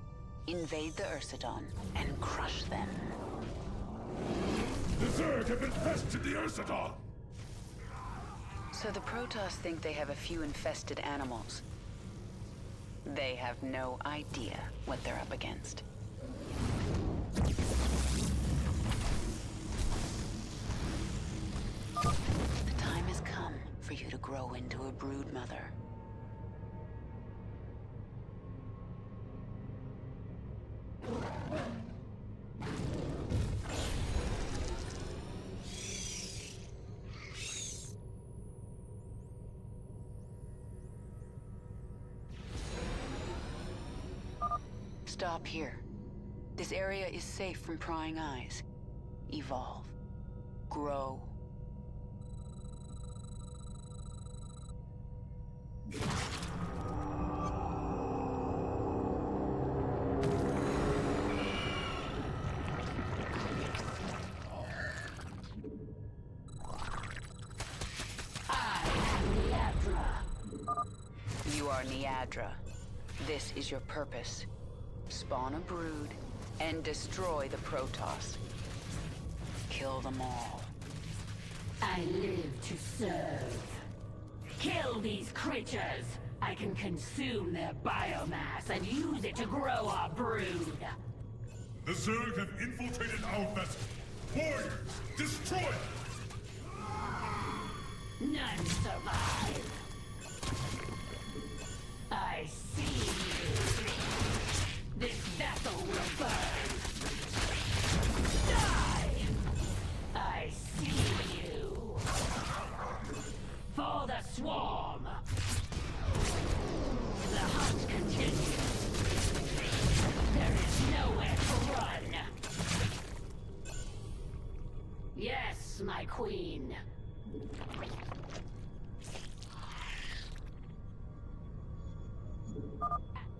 S2: Invade the Ursidon and crush them.
S1: The Zerg have infested the Ursidon!
S2: So the Protoss think they have a few infested animals. They have no idea what they're up against. The time has come for you to grow into a brood mother. Stop here. This area is safe from prying eyes. Evolve. Grow. You are Niadra. This is your purpose. Spawn a brood and destroy the Protoss. Kill them all.
S7: I live to serve. Kill these creatures! I can consume their biomass and use it to grow our brood.
S8: The Zerg have infiltrated our vessel. Warriors, destroy it!
S7: None survive. I see you. This vessel will burn. Die! I see you. For the swarm. The hunt continues. There is nowhere to run. Yes, my queen.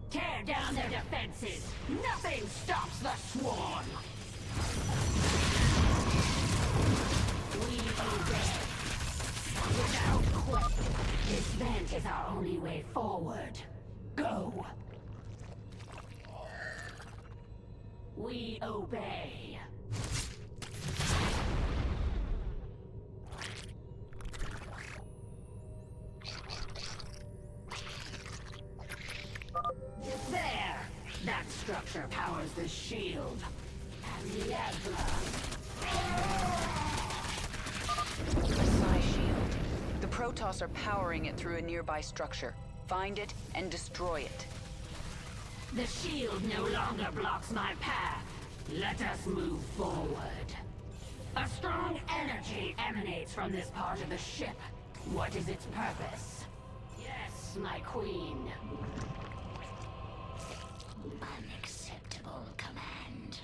S7: Tear down their defenses! Nothing stops the swarm! We obey. Without question, this vent is our only way forward. Go! We obey. There! That structure powers the shield. And the
S2: Psi shield. The Protoss are powering it through a nearby structure. Find it and destroy it.
S7: The shield no longer blocks my path. Let us move forward. A strong energy emanates from this part of the ship. What is its purpose? Yes, my queen. Unacceptable command.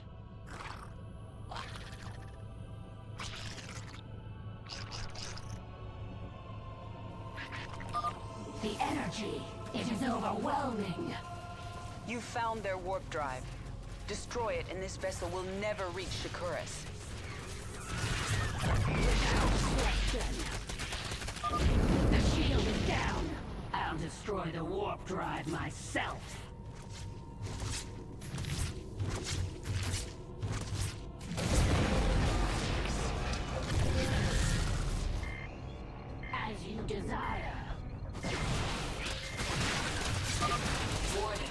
S7: technology. It is overwhelming.
S2: You found their warp drive. Destroy it and this vessel will never reach Shakuras.
S7: Without question. The shield is down. I'll destroy the warp drive myself. As you desire.
S9: Warning.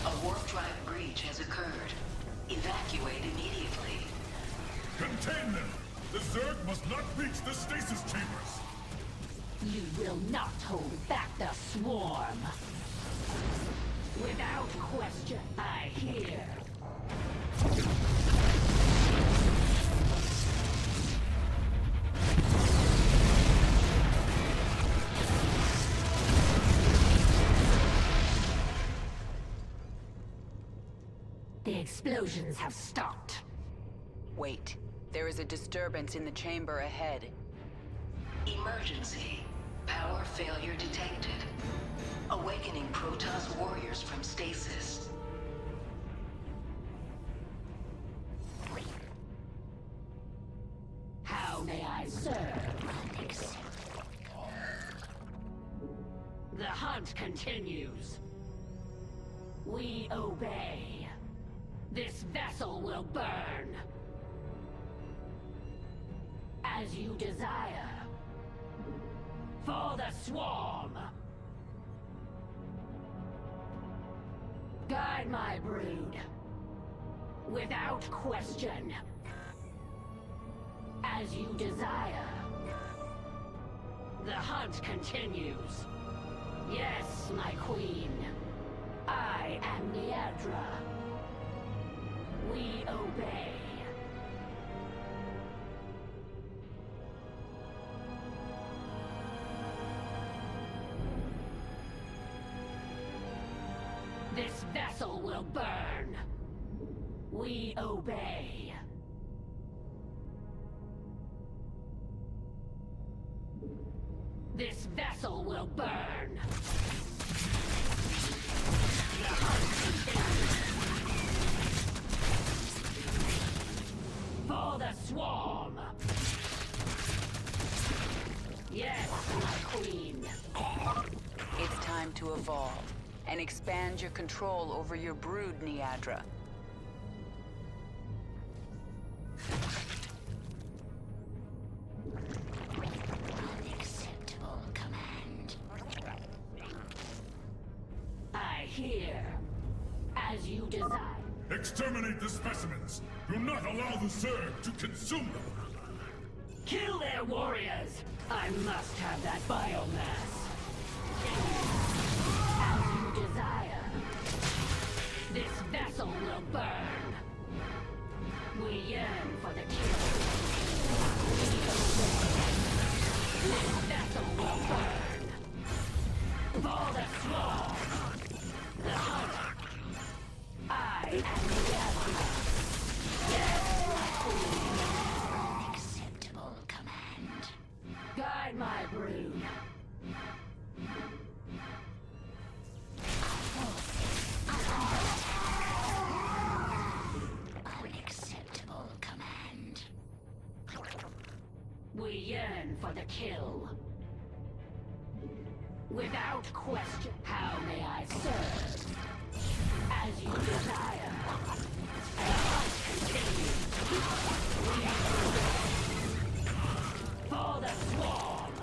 S9: A warp drive breach has occurred. Evacuate immediately.
S8: Contain them! The Zerg must not reach the stasis chambers!
S7: You will not hold back the swarm. Without question, I hear. The explosions have stopped.
S2: Wait. There is a disturbance in the chamber ahead.
S9: Emergency. Power failure detected. Awakening Protoss warriors from stasis.
S7: How may I serve? The hunt continues. We obey. This vessel will burn. As you desire. For the swarm. Guide my brood. Without question. As you desire. The hunt continues. Yes, my queen. I am Niadra. We obey. This vessel will burn. We obey. This vessel will burn. The hunt continues. For the swarm. Yes, my queen.
S2: It's time to evolve and expand your control over your brood, Niadra.
S7: Unacceptable command. I hear. As you desire.
S8: Exterminate the specimens! Do not allow the Zerg to consume them!
S7: Kill their warriors! I must have that biomass. As you desire. This vessel will burn. We yearn for the kill. We obey. This vessel will burn. For the swarm. The hunt. I am the Admiral. Yes, my queen. Unacceptable command. Guide my brood. Unacceptable command. We yearn for the kill. Without question, how may I serve? As you desire. And hunt continues. For the swarm.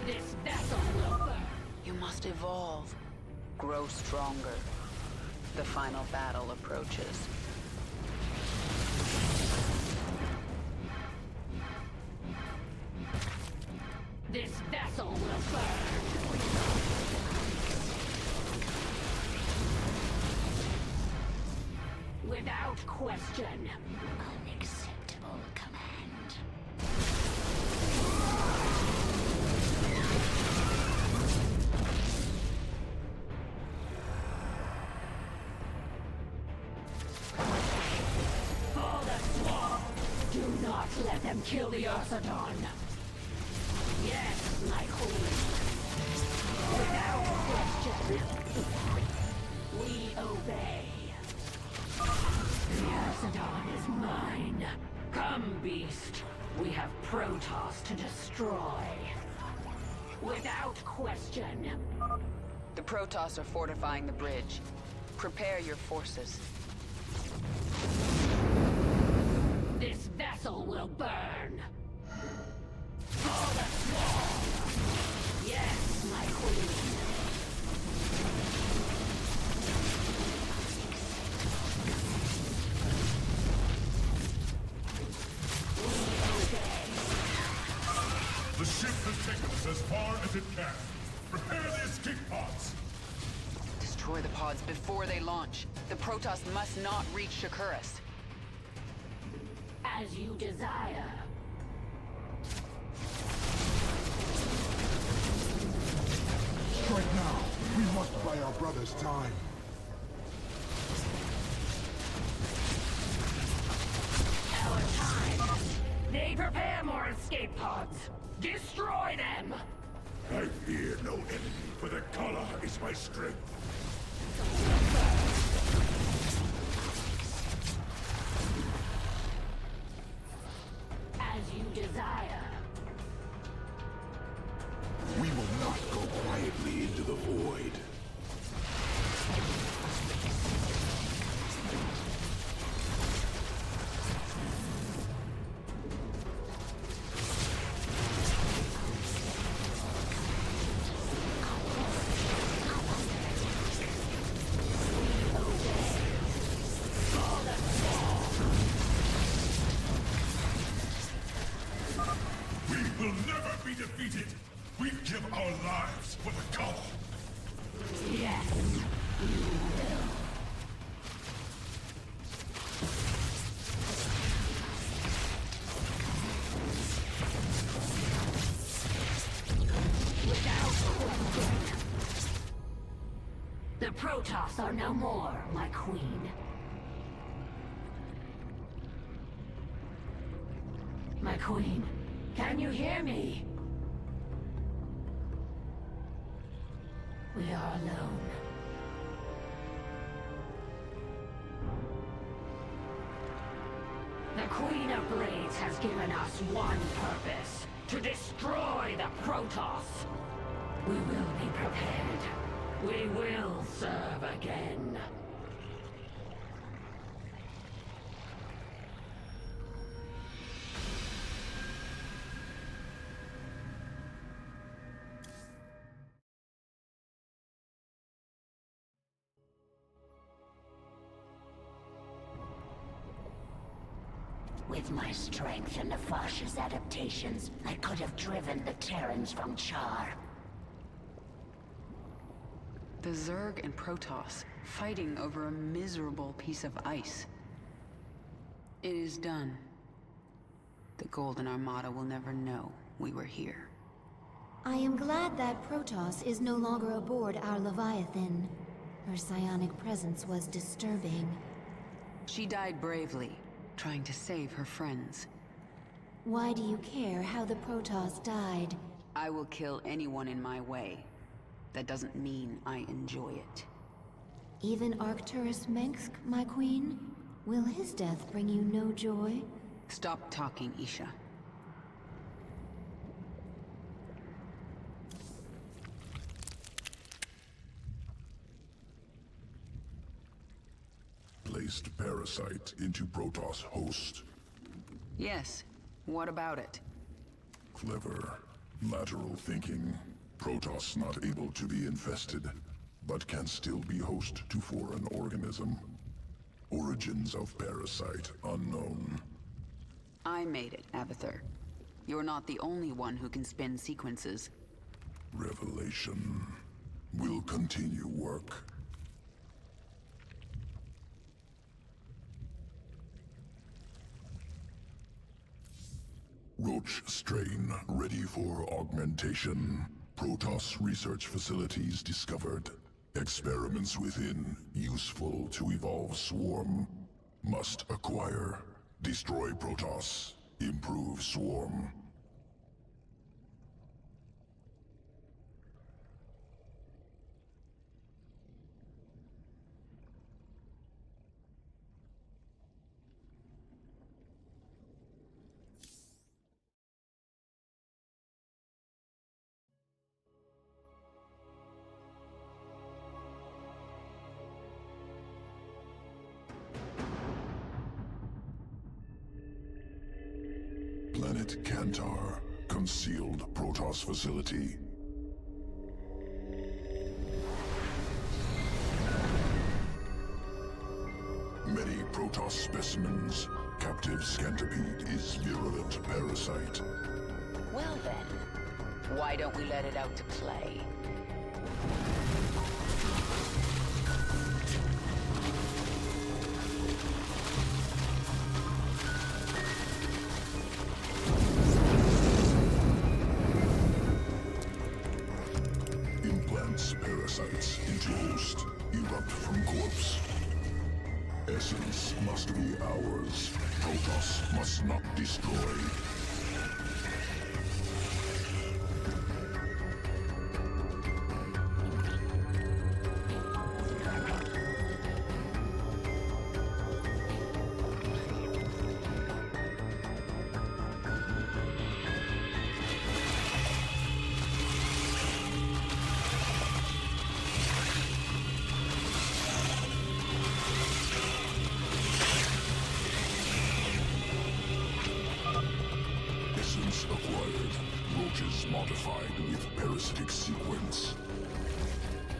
S7: This vessel will burn.
S2: You must evolve. Grow stronger. The final battle approaches.
S7: This vessel will burn. Without question. Unacceptable command. For the swarm. Do not let them kill the Ursadon. Yes, my queen. Without question. We obey. Macedon is mine. Come, beast. We have Protoss to destroy. Without question.
S2: The Protoss are fortifying the bridge. Prepare your forces.
S7: This vessel will burn. For the swarm. Yes, my queen.
S8: The ship has taken us as far as it can. Prepare the escape pods!
S2: Destroy the pods before they launch. The Protoss must not reach Shakuras.
S7: As you desire.
S11: Strike now. We must buy our brothers time.
S7: Our time. They prepare more escape pods. Destroy them!
S8: I fear no enemy, for the color is my strength.
S7: As you desire.
S1: We will not go quietly into the void.
S8: We will never be defeated! We give our lives for the color!
S7: Yes. Without question. The Protoss are no more, my queen. My queen, can you hear me? We are alone. The Queen of Blades has given us one purpose: to destroy the Protoss. We will be prepared. We will serve again. With my strength and Nefash's adaptations, I could have driven the Terrans from Char.
S2: The Zerg and Protoss, fighting over a miserable piece of ice. It is done. The Golden Armada will never know we were here.
S6: I am glad that Protoss is no longer aboard our Leviathan. Her psionic presence was disturbing.
S2: She died bravely, trying to save her friends.
S6: Why do you care how the Protoss died?
S2: I will kill anyone in my way. That doesn't mean I enjoy it.
S6: Even Arcturus Mengsk, my queen? Will his death bring you no joy?
S2: Stop talking, Isha.
S1: Placed parasite into Protoss host.
S2: Yes. What about it?
S1: Clever. Lateral thinking. Protoss not able to be infested, but can still be host to foreign organism. Origins of parasite unknown.
S2: I made it, Abathur. You're not the only one who can spin sequences.
S1: Revelation. Will continue work. Roach strain ready for augmentation. Protoss research facilities discovered. Experiments within useful to evolve swarm. Must acquire. Destroy Protoss. Improve swarm. Planet Kantar, concealed Protoss facility. Many Protoss specimens. Captive Scantipede is virulent parasite.
S2: Well then, why don't we let it out to play?
S1: Implants parasites into host. Erupt from corpse. Essence must be ours. Protoss must not destroy. Essence acquired. Roaches modified with parasitic sequence.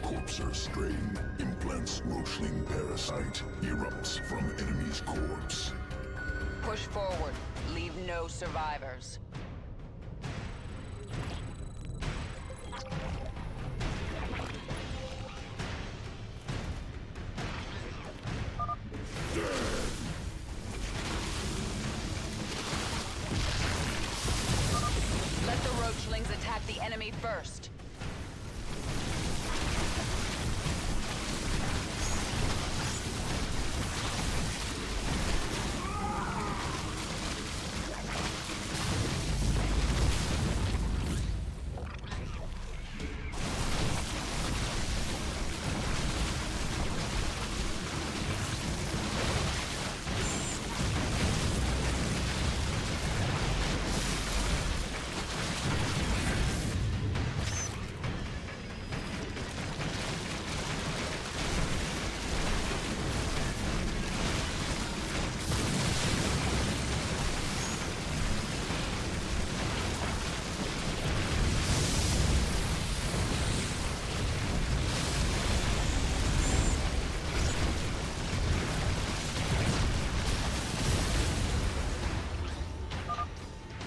S1: Corpser strain. Implants roachling parasite. Erupts from enemy's corpse.
S2: Push forward. Leave no survivors. Let the roachlings attack the enemy first.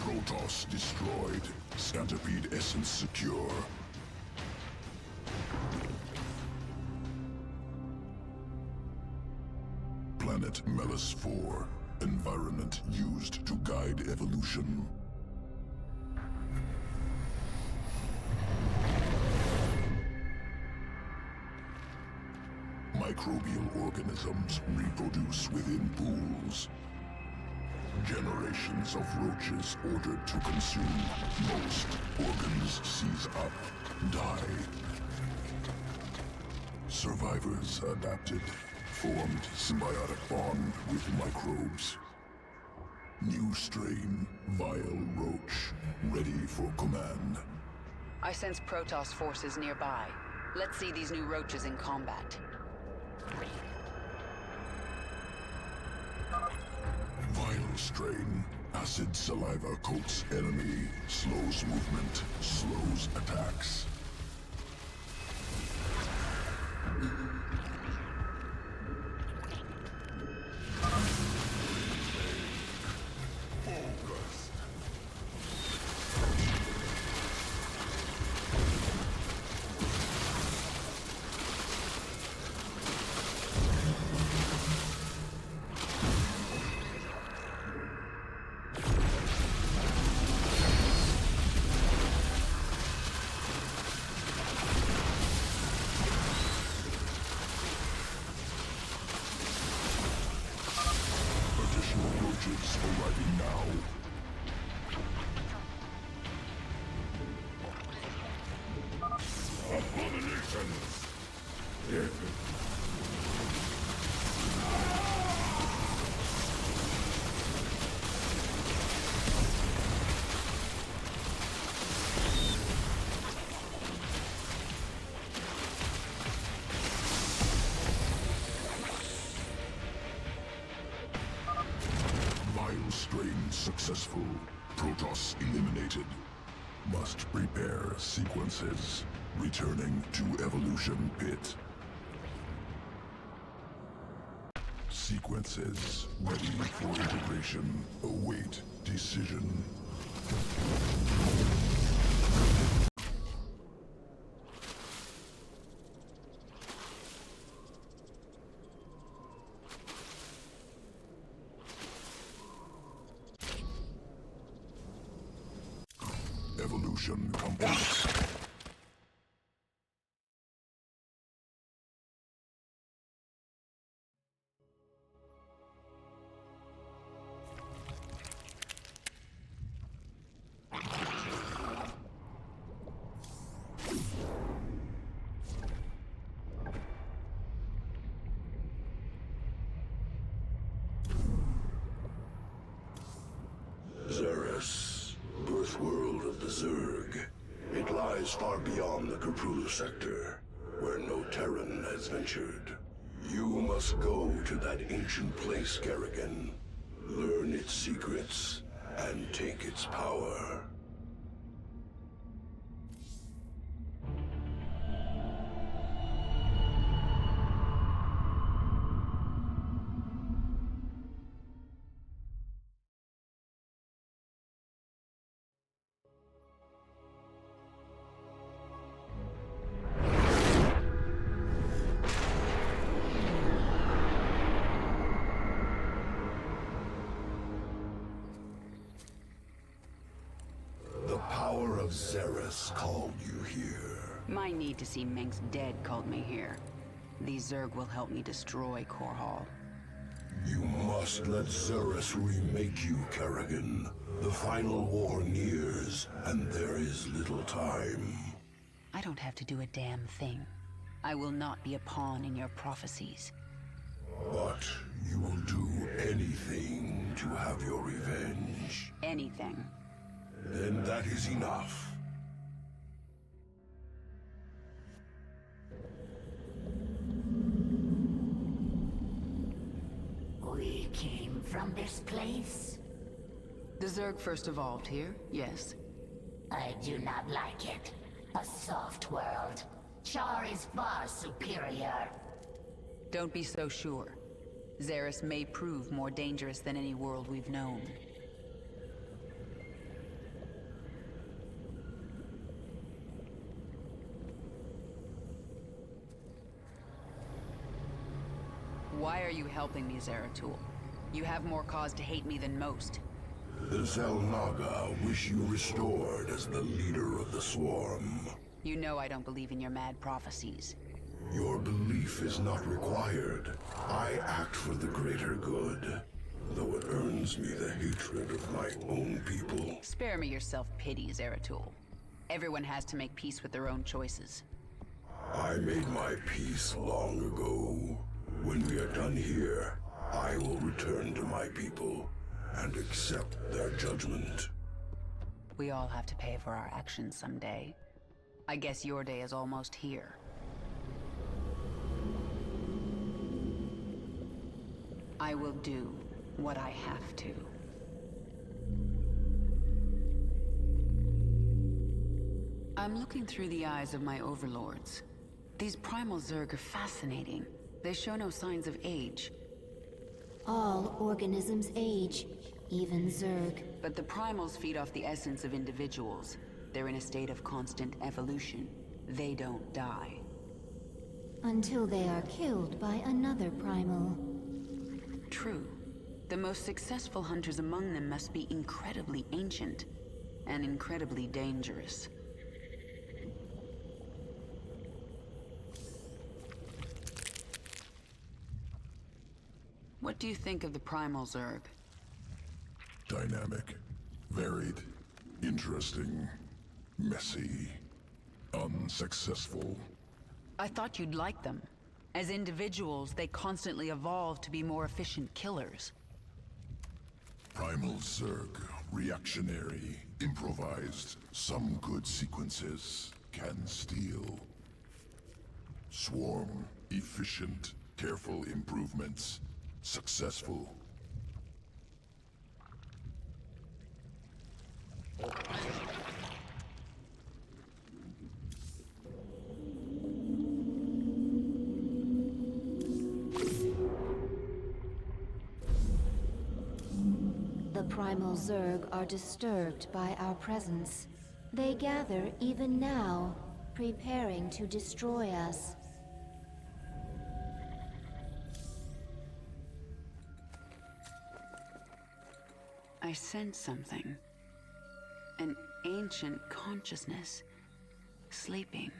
S1: Protoss destroyed. Scantipede essence secure. Planet Melis 4. Environment used to guide evolution. Microbial organisms reproduce within pools. Generations of roaches ordered to consume. Most organs seize up, die. Survivors adapted, formed symbiotic bond with microbes. New strain, vile roach, ready for command.
S2: I sense Protoss forces nearby. Let's see these new roaches in combat.
S1: Vile strain. Acid saliva coats enemy. Slows movement. Slows attacks. Arriving now. Abominations! Vile strain successful. Protoss eliminated. Must prepare sequences. Returning to Evolution Pit. Sequences ready for integration. Await decision. Evolution complete.
S12: Zerus, birth world of the Zerg. It lies far beyond the Kapru sector, where no Terran has ventured. You must go to that ancient place, Kerrigan. Learn its secrets, and take its power. The power of Zerus called you here.
S2: My need to see Mengsk dead called me here. These Zerg will help me destroy Core Hall.
S12: You must let Zerus remake you, Kerrigan. The final war nears, and there is little time.
S2: I don't have to do a damn thing. I will not be a pawn in your prophecies.
S12: But you will do anything to have your revenge.
S2: Anything.
S12: Then that is enough.
S7: We came from this place?
S2: The Zerg first evolved here, yes.
S7: I do not like it. A soft world. Char is far superior.
S2: Don't be so sure. Zerus may prove more dangerous than any world we've known. Why are you helping me, Zeratul? You have more cause to hate me than most.
S12: The Xel'Naga wish you restored as the leader of the Swarm.
S2: You know I don't believe in your mad prophecies.
S12: Your belief is not required. I act for the greater good, though it earns me the hatred of my own people.
S2: Spare me your self-pity, Zeratul. Everyone has to make peace with their own choices.
S12: I made my peace long ago. When we are done here, I will return to my people and accept their judgment.
S2: We all have to pay for our actions someday. I guess your day is almost here. I will do what I have to. I'm looking through the eyes of my overlords. These primal Zerg are fascinating. They show no signs of age.
S6: All organisms age, even Zerg.
S2: But the primals feed off the essence of individuals. They're in a state of constant evolution. They don't die.
S6: Until they are killed by another primal.
S2: True. The most successful hunters among them must be incredibly ancient and incredibly dangerous. What do you think of the primal Zerg?
S1: Dynamic, varied, interesting, messy, unsuccessful.
S2: I thought you'd like them. As individuals, they constantly evolve to be more efficient killers.
S1: Primal Zerg, reactionary, improvised. Some good sequences can steal. Swarm, efficient, careful improvements, successful.
S6: The primal Zerg are disturbed by our presence. They gather even now, preparing to destroy us.
S2: I sense something. An ancient consciousness. Sleeping.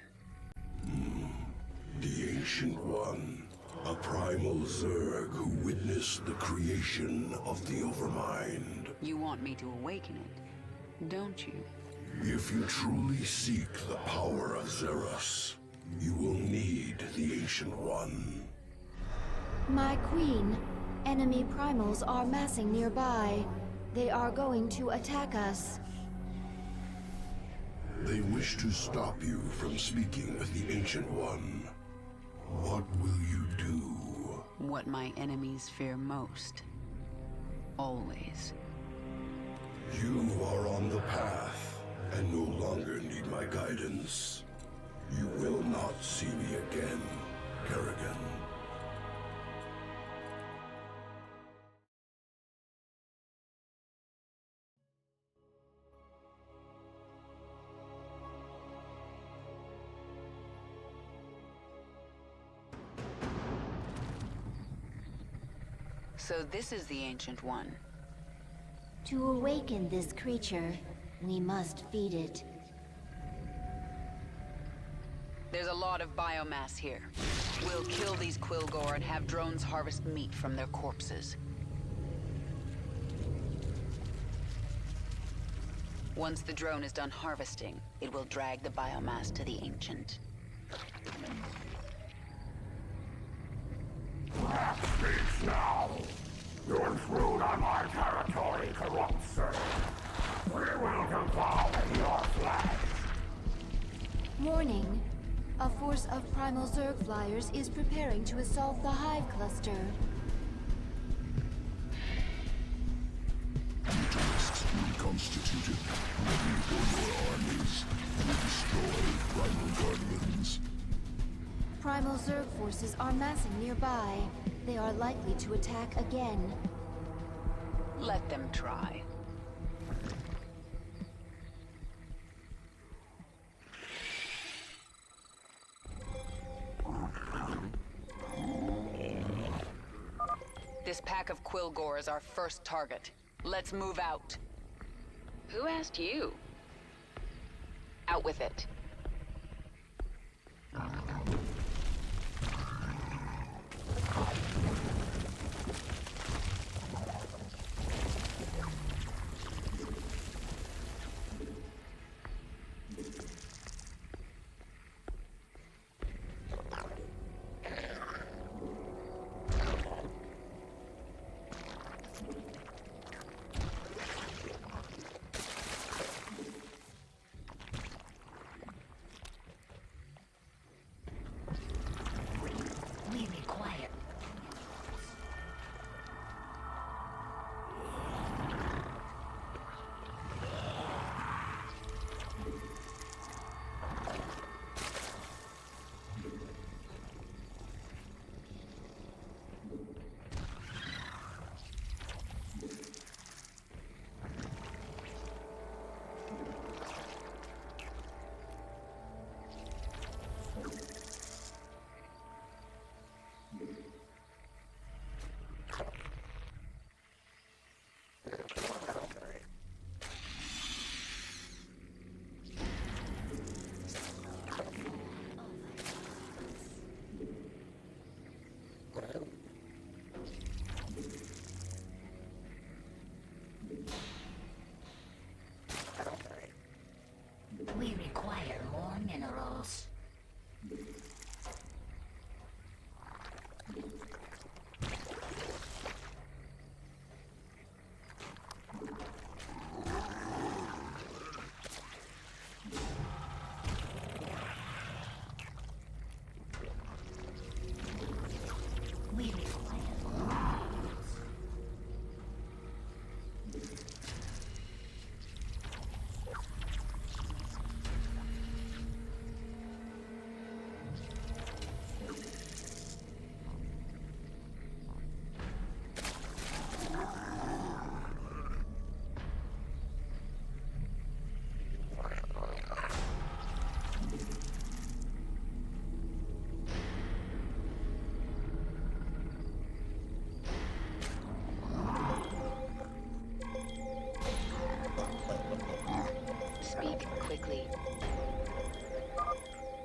S12: The Ancient One. A primal Zerg who witnessed the creation of the Overmind.
S2: You want me to awaken it, don't you?
S12: If you truly seek the power of Zeros, you will need the Ancient One.
S6: My queen, enemy primals are massing nearby. They are going to attack us.
S12: They wish to stop you from speaking with the Ancient One. What will you do?
S2: What my enemies fear most. Always.
S12: You are on the path, and no longer need my guidance. You will not see me again, Kerrigan.
S2: So this is the Ancient One.
S6: To awaken this creature, we must feed it.
S2: There's a lot of biomass here. We'll kill these Quilgor and have drones harvest meat from their corpses. Once the drone is done harvesting, it will drag the biomass to the Ancient.
S13: Speaks now! You intrude on my territory, corrupt Zerg. We will devour your flesh!
S6: Warning. A force of primal Zerg flyers is preparing to assault the Hive cluster.
S1: Protoss reconstituted, ready for your armies. We destroy primal guardians.
S6: Primal Zerg forces are massing nearby. They are likely to attack again.
S2: Let them try. This pack of Quilgor is our first target. Let's move out. Who asked you? Out with it.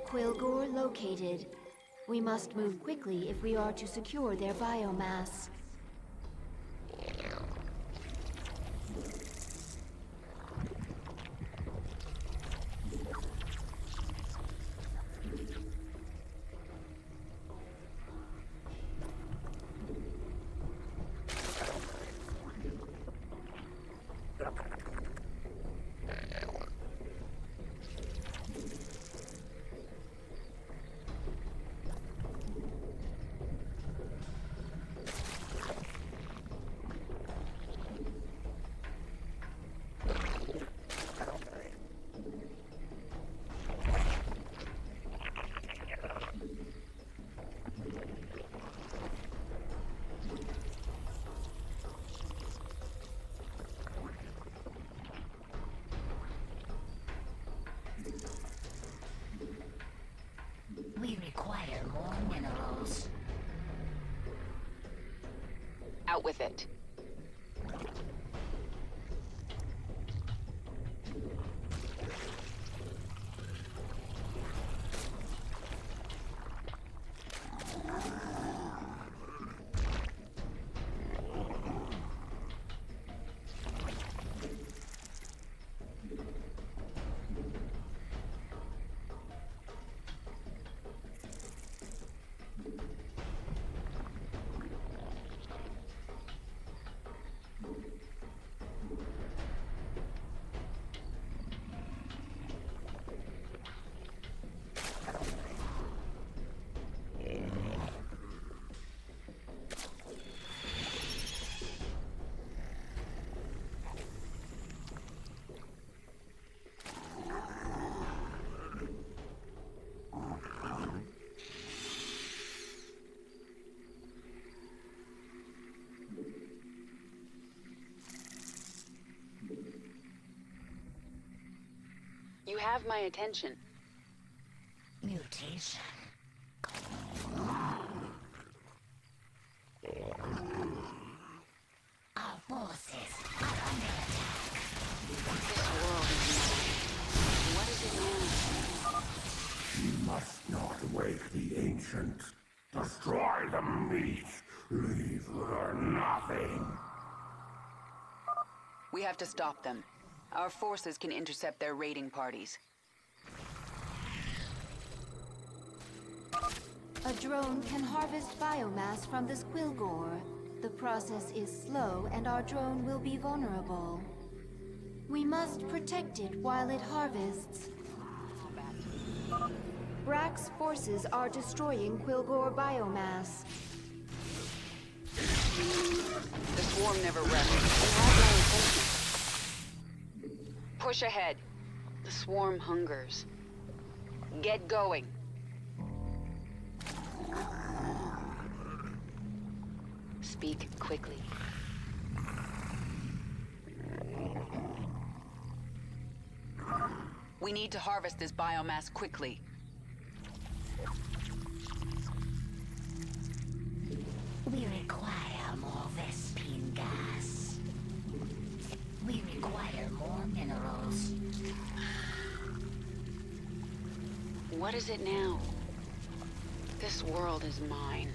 S6: Quilgore located. We must move quickly if we are to secure their biomass.
S7: We require more minerals.
S2: Out with it. You have my attention.
S7: Mutation. Our forces are under attack.
S2: This world is mine. What is it now?
S13: We must not wake the ancient. Destroy the meat. Leave her nothing.
S2: We have to stop them. Our forces can intercept their raiding parties.
S6: A drone can harvest biomass from this Quilgore. The process is slow and our drone will be vulnerable. We must protect it while it harvests. Brack's forces are destroying Quilgore biomass.
S2: The swarm never rests. You have my attention. Push ahead. The swarm hungers. Get going. Speak quickly. We need to harvest this biomass quickly.
S7: We require more Vespine gas. We require more minerals.
S2: What is it now? This world is mine.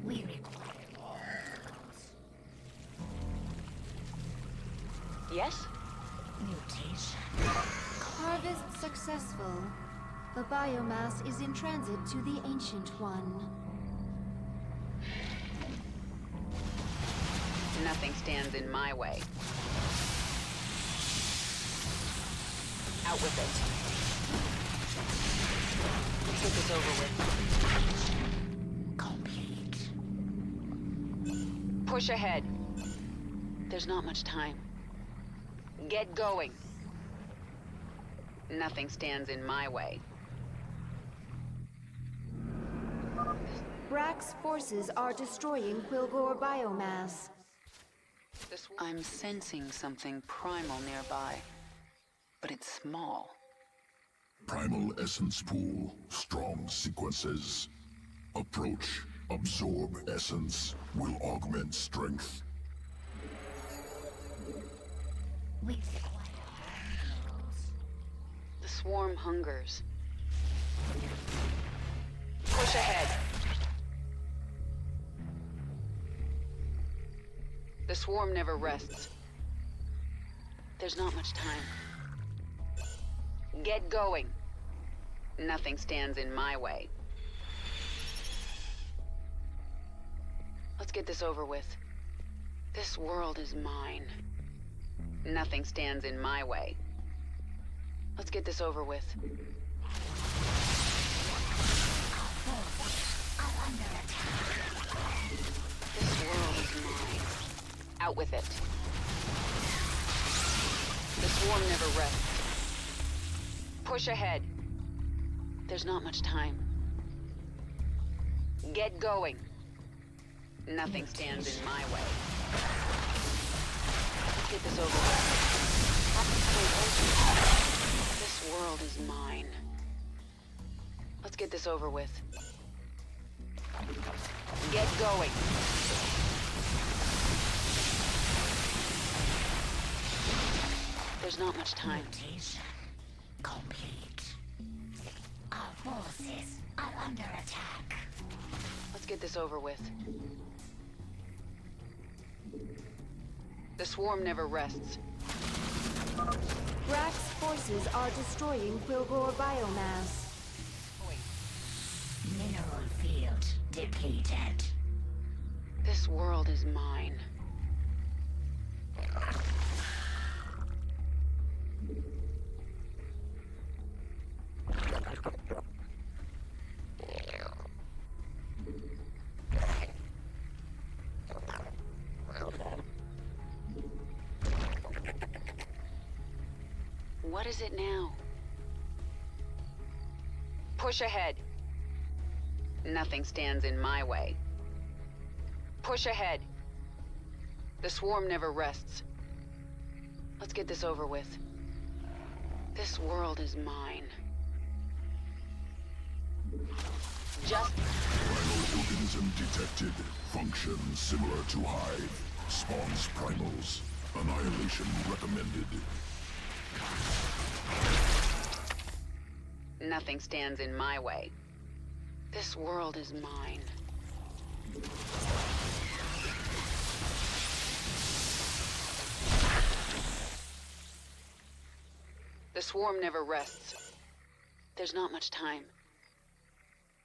S7: We require more minerals.
S2: Yes?
S7: Mutation.
S6: Harvest successful. The biomass is in transit to the Ancient One.
S2: Nothing stands in my way. Out with it. Get this over with.
S7: Complete.
S2: Push ahead. There's not much time. Get going. Nothing stands in my way.
S6: Brack's forces are destroying Quilgore biomass.
S2: I'm sensing something primal nearby, but it's small.
S1: Primal essence pool, strong sequences. Approach, absorb essence, will augment strength.
S2: The swarm hungers. Push ahead. The swarm never rests. There's not much time. Get going. Nothing stands in my way. Let's get this over with. This world is mine. Nothing stands in my way. Let's get this over with. This world is mine. Out with it. The swarm never rests. Push ahead. There's not much time. Get going. Nothing stands in my way. Let's get this over with. This world is mine. Let's get this over with. Get going. There's not much time.
S7: Mutation complete. Our forces are under attack.
S2: Let's get this over with. The swarm never rests.
S6: Brack's forces are destroying Quilgore biomass.
S7: Mineral field depleted.
S2: This world is mine. What is it now? Push ahead. Nothing stands in my way. Push ahead. The swarm never rests. Let's get this over with. This world is mine. Just...
S1: Primal organism detected. Function similar to Hive. Spawns primals. Annihilation recommended.
S2: Nothing stands in my way. This world is mine. The swarm never rests. There's not much time.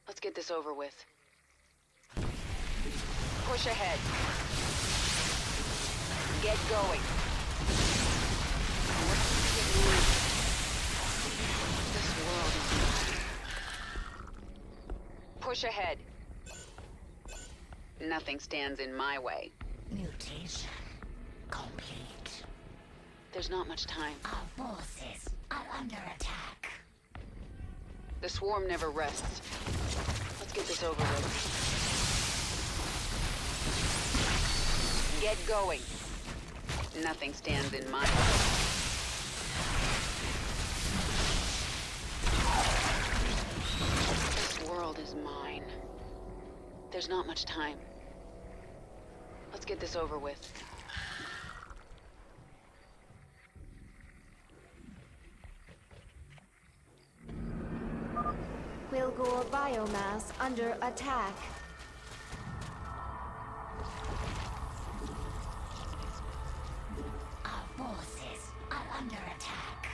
S2: Let's get this over with. Push ahead. Get going. This world is mine. Push ahead. Nothing stands in my way.
S7: Mutation complete.
S2: There's not much time.
S7: Our forces are under attack.
S2: The swarm never rests. Let's get this over with. Get going. Nothing stands in my way. This world is mine. There's not much time. Let's get this over with.
S6: Quilgore biomass under attack.
S7: Our forces are under attack.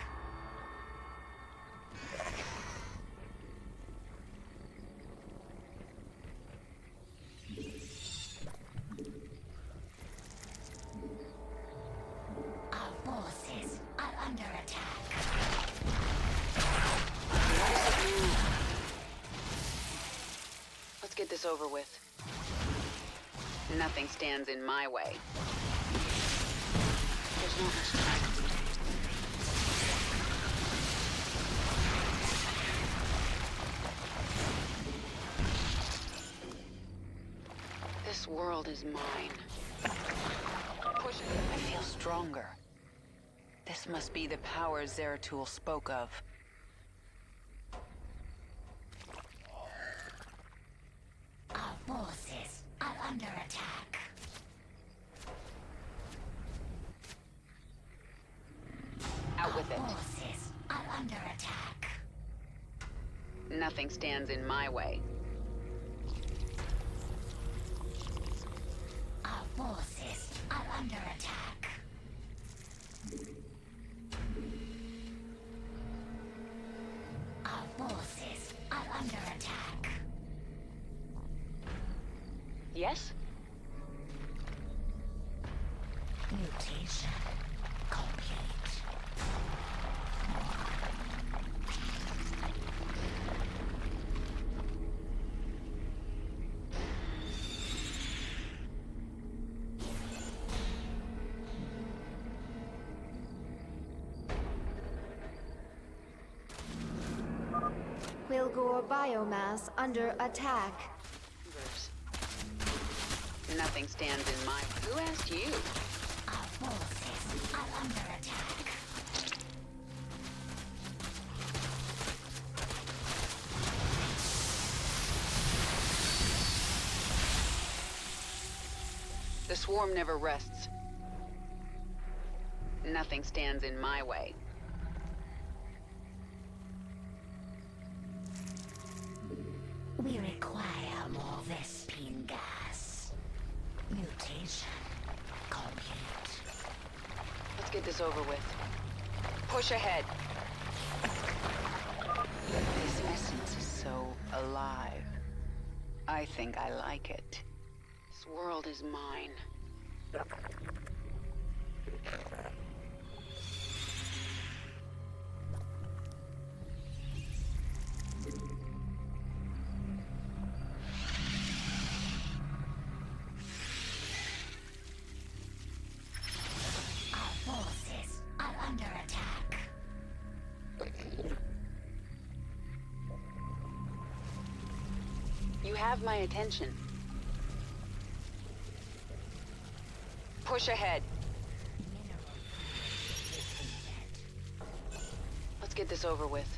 S7: Our forces are under attack.
S2: Let's get this over with. Nothing stands in my way. There's not much time. This world is mine. Push it. I feel stronger. This must be the power Zeratul spoke of.
S7: under attack.
S2: Out with it.
S7: Forces are under attack.
S2: Nothing stands in my way.
S7: Our forces are under attack. Our forces are under attack.
S2: Yes?
S7: Mutation complete.
S6: Quilgore biomass under attack.
S2: Nothing stands in my... Who asked you?
S7: Our forces are under attack.
S2: The swarm never rests. Nothing stands in my way.
S7: We require more Vespine gas. Mutation complete.
S2: Let's get this over with. Push ahead. This essence is so alive. I think I like it. This world is mine.
S7: Forces are under attack.
S2: You have my attention. Push ahead. Let's get this over with.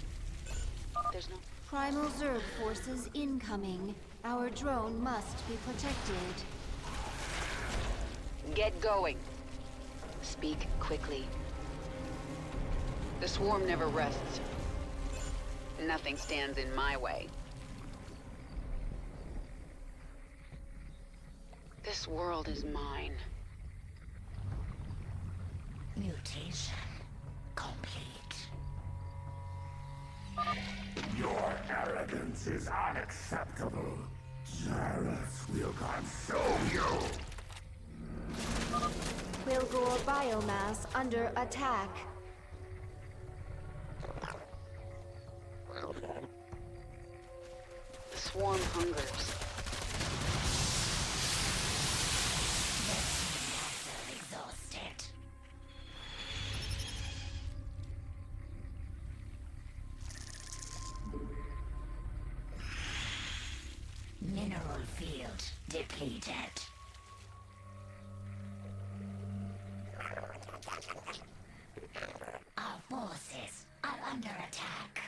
S2: There's no...
S6: Primal Zerg forces incoming. Our drone must be protected.
S2: Get going. Speak quickly. The swarm never rests. Nothing stands in my way. This world is mine.
S7: Mutation complete.
S13: Your arrogance is unacceptable. Jareth will consume you.
S6: Quilgore biomass under attack.
S2: The swarm hungers.
S7: Exhausted. Mineral field depleted. Our forces are under attack.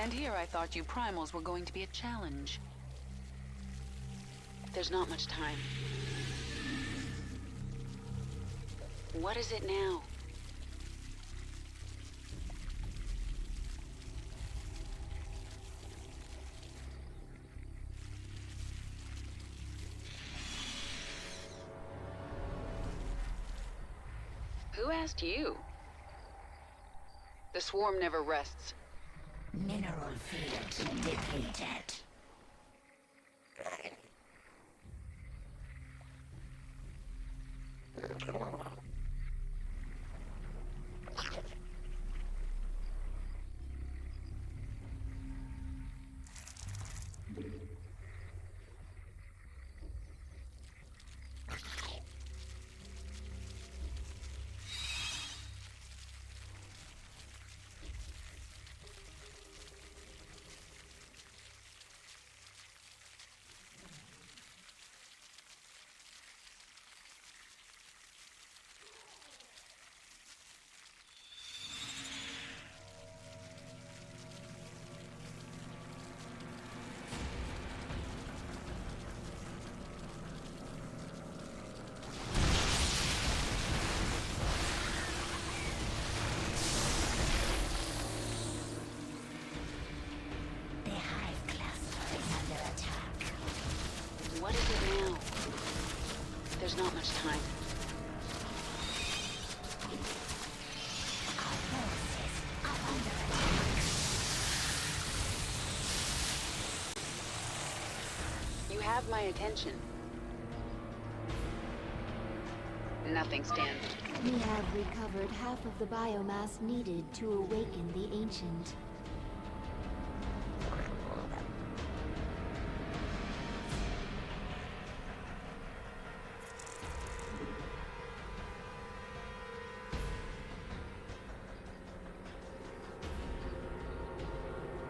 S2: And here I thought you primals were going to be a challenge. There's not much time. What is it now? Who asked you? The swarm never rests.
S7: Mineral field depleted.
S2: There's not much time. You have my attention. Nothing stands.
S6: We have recovered half of the biomass needed to awaken the Ancient.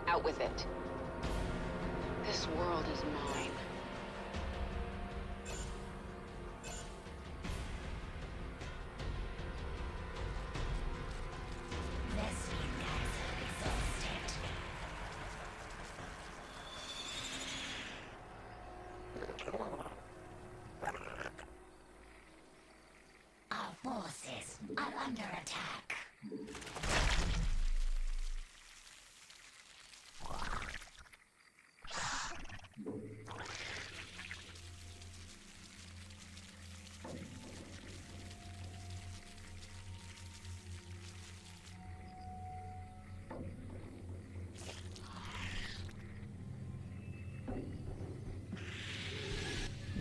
S2: Out with it. This world is mine.
S7: Our forces are under attack.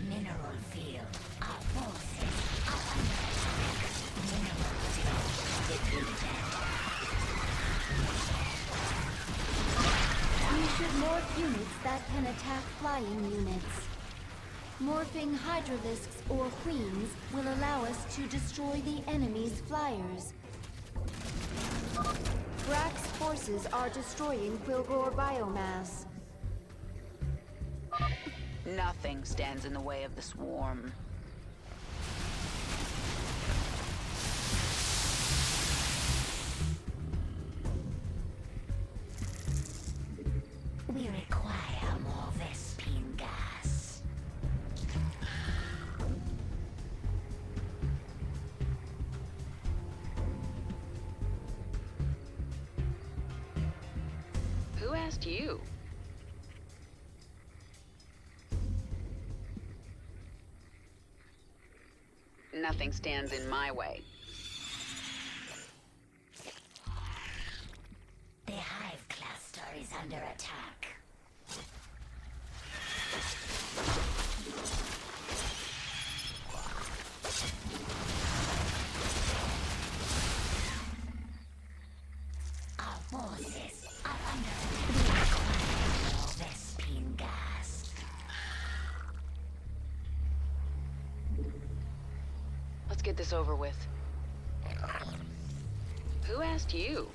S7: Mineral field. Our forces are under attack. Mineral field depleted.
S6: We should morph units that can attack flying units. Morphing hydralisks or queens will allow us to destroy the enemy's flyers. Brack's forces are destroying Quilgore biomass.
S2: Nothing stands in the way of the swarm.
S7: We require more Vespine gas.
S2: Who asked you? Nothing stands in my way.
S7: The hive cluster is under attack. Our forces are under attack. We require more Vespine gas.
S2: Let's get this over with. Who asked you?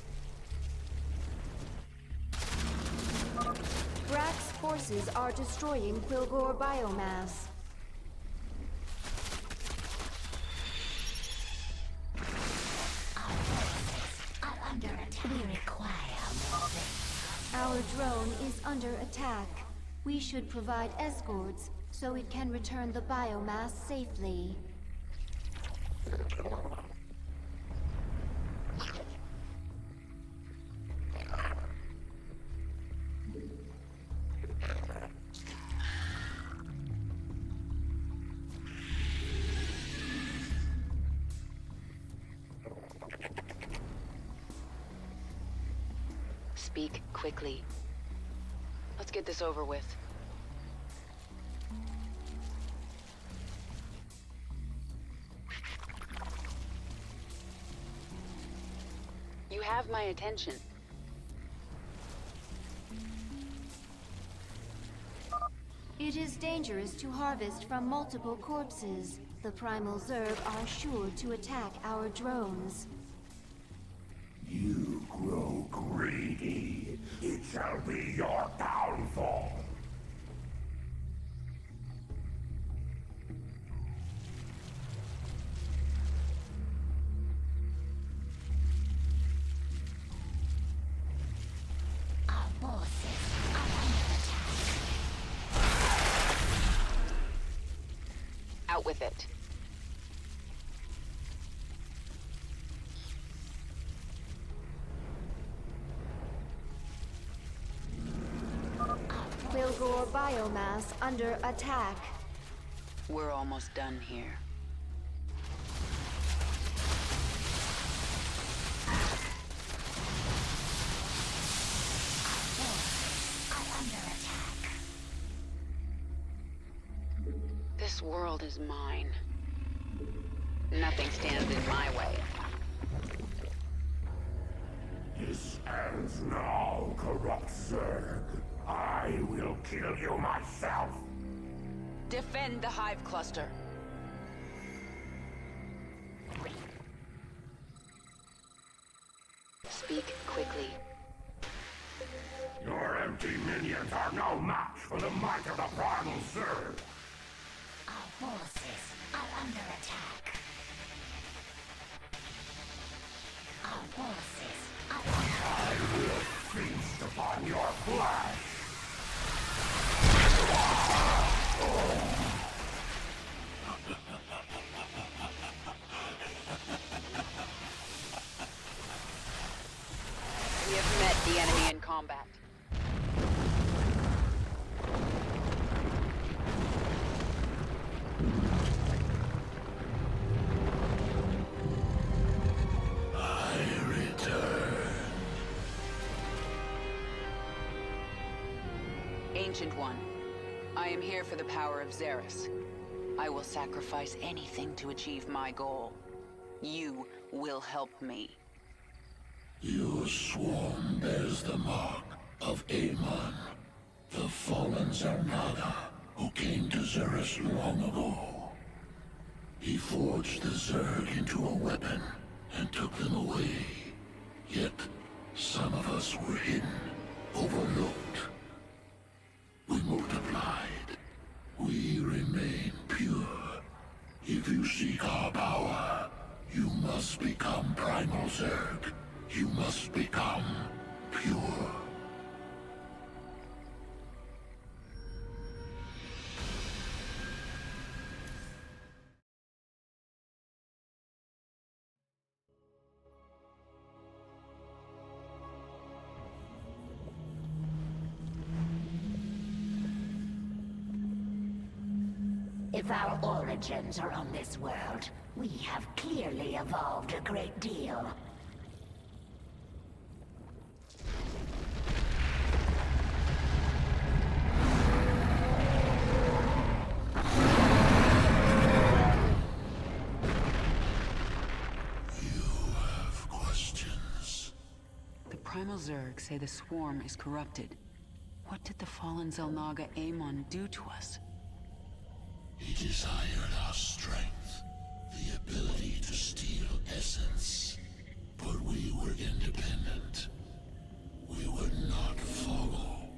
S6: Brack's forces are destroying Quilgore biomass.
S7: Our forces are under attack. We require more Vespine.
S6: Our drone is under attack. We should provide escorts so it can return the biomass safely.
S2: Speak quickly. Let's get this over with. You have my attention.
S6: It is dangerous to harvest from multiple corpses. The primal Zerg are sure to attack our drones.
S13: You grow greedy. It shall be your downfall.
S7: Our forces are under attack.
S2: Out with it.
S6: Quilgore biomass under attack.
S2: We're almost done here. world is mine. Nothing stands in my way.
S13: This ends now, corrupt Zerg. I will kill you myself.
S2: Defend the Hive Cluster. Speak quickly.
S13: Your empty minions are no match for the might of the primal Zerg.
S7: Our forces are under attack. Our forces are
S13: I will feast upon your flesh.
S2: We have met the enemy in combat.
S12: I return.
S2: Ancient One, I am here for the power of Xeris. I will sacrifice anything to achieve my goal. You will help me.
S12: Your swarm bears the mark of Amon, the fallen Zarnaga, who came to Xeris long ago. He forged the Zerg into a weapon and took them away. Yet, some of us were hidden, overlooked. We multiplied. We remain pure. If you seek our power, you must become Primal Zerg. You must become pure.
S7: If our origins are on this world, we have clearly evolved a great deal.
S2: Primal Zerg say the swarm is corrupted. What did the fallen Xel'Naga Amon do to us?
S12: He desired our strength, the ability to steal essence. But we were independent. We would not follow.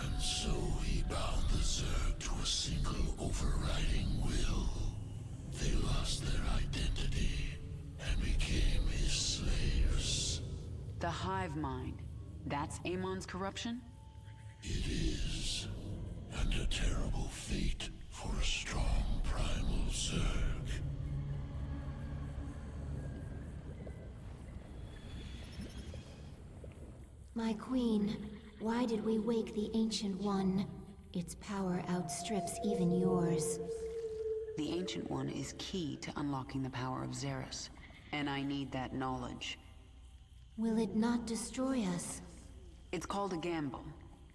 S12: And so he bound the Zerg to a single overriding will. They lost their identity and became his slaves.
S2: The hive mind. That's Amon's corruption?
S12: It is. And a terrible fate for a strong primal Zerg.
S6: My queen, why did we wake the Ancient One? Its power outstrips even yours.
S2: The Ancient One is key to unlocking the power of Xeris, and I need that knowledge.
S6: Will it not destroy us?
S2: It's called a gamble.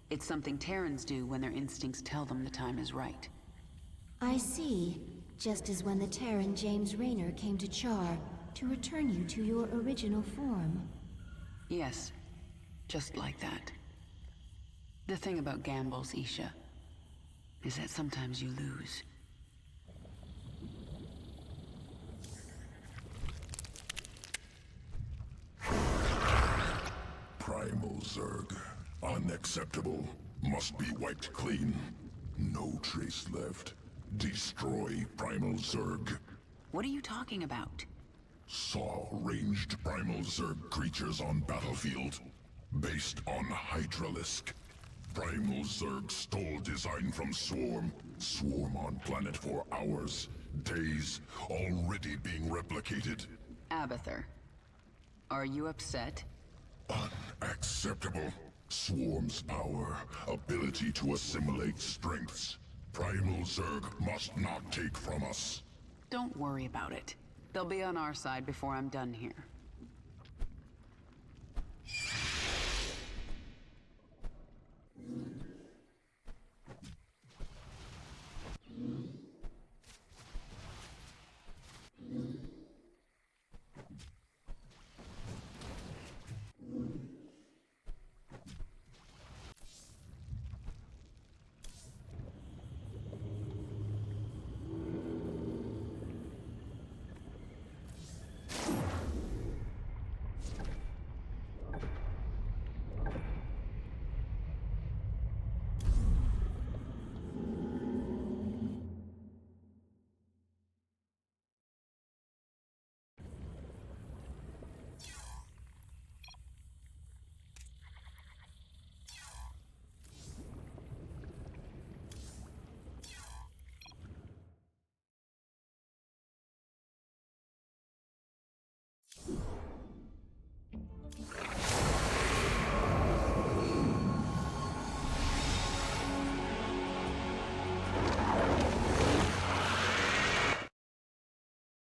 S2: It's something Terrans do when their instincts tell them the time is right.
S6: I see. Just as when the Terran James Raynor came to Char to return you to your original form.
S2: Yes, just like that. The thing about gambles, Isha, is that sometimes you lose.
S1: Primal Zerg. Unacceptable. Must be wiped clean. No trace left. Destroy Primal Zerg.
S2: What are you talking about?
S1: Saw ranged Primal Zerg creatures on battlefield. Based on Hydralisk. Primal Zerg stole design from Swarm. Swarm on planet for hours. Days. Already being replicated.
S2: Abathur, are you upset?
S1: Unacceptable. Swarm's power, ability to assimilate strengths. Primal Zerg must not take from us.
S2: Don't worry about it. They'll be on our side before I'm done here.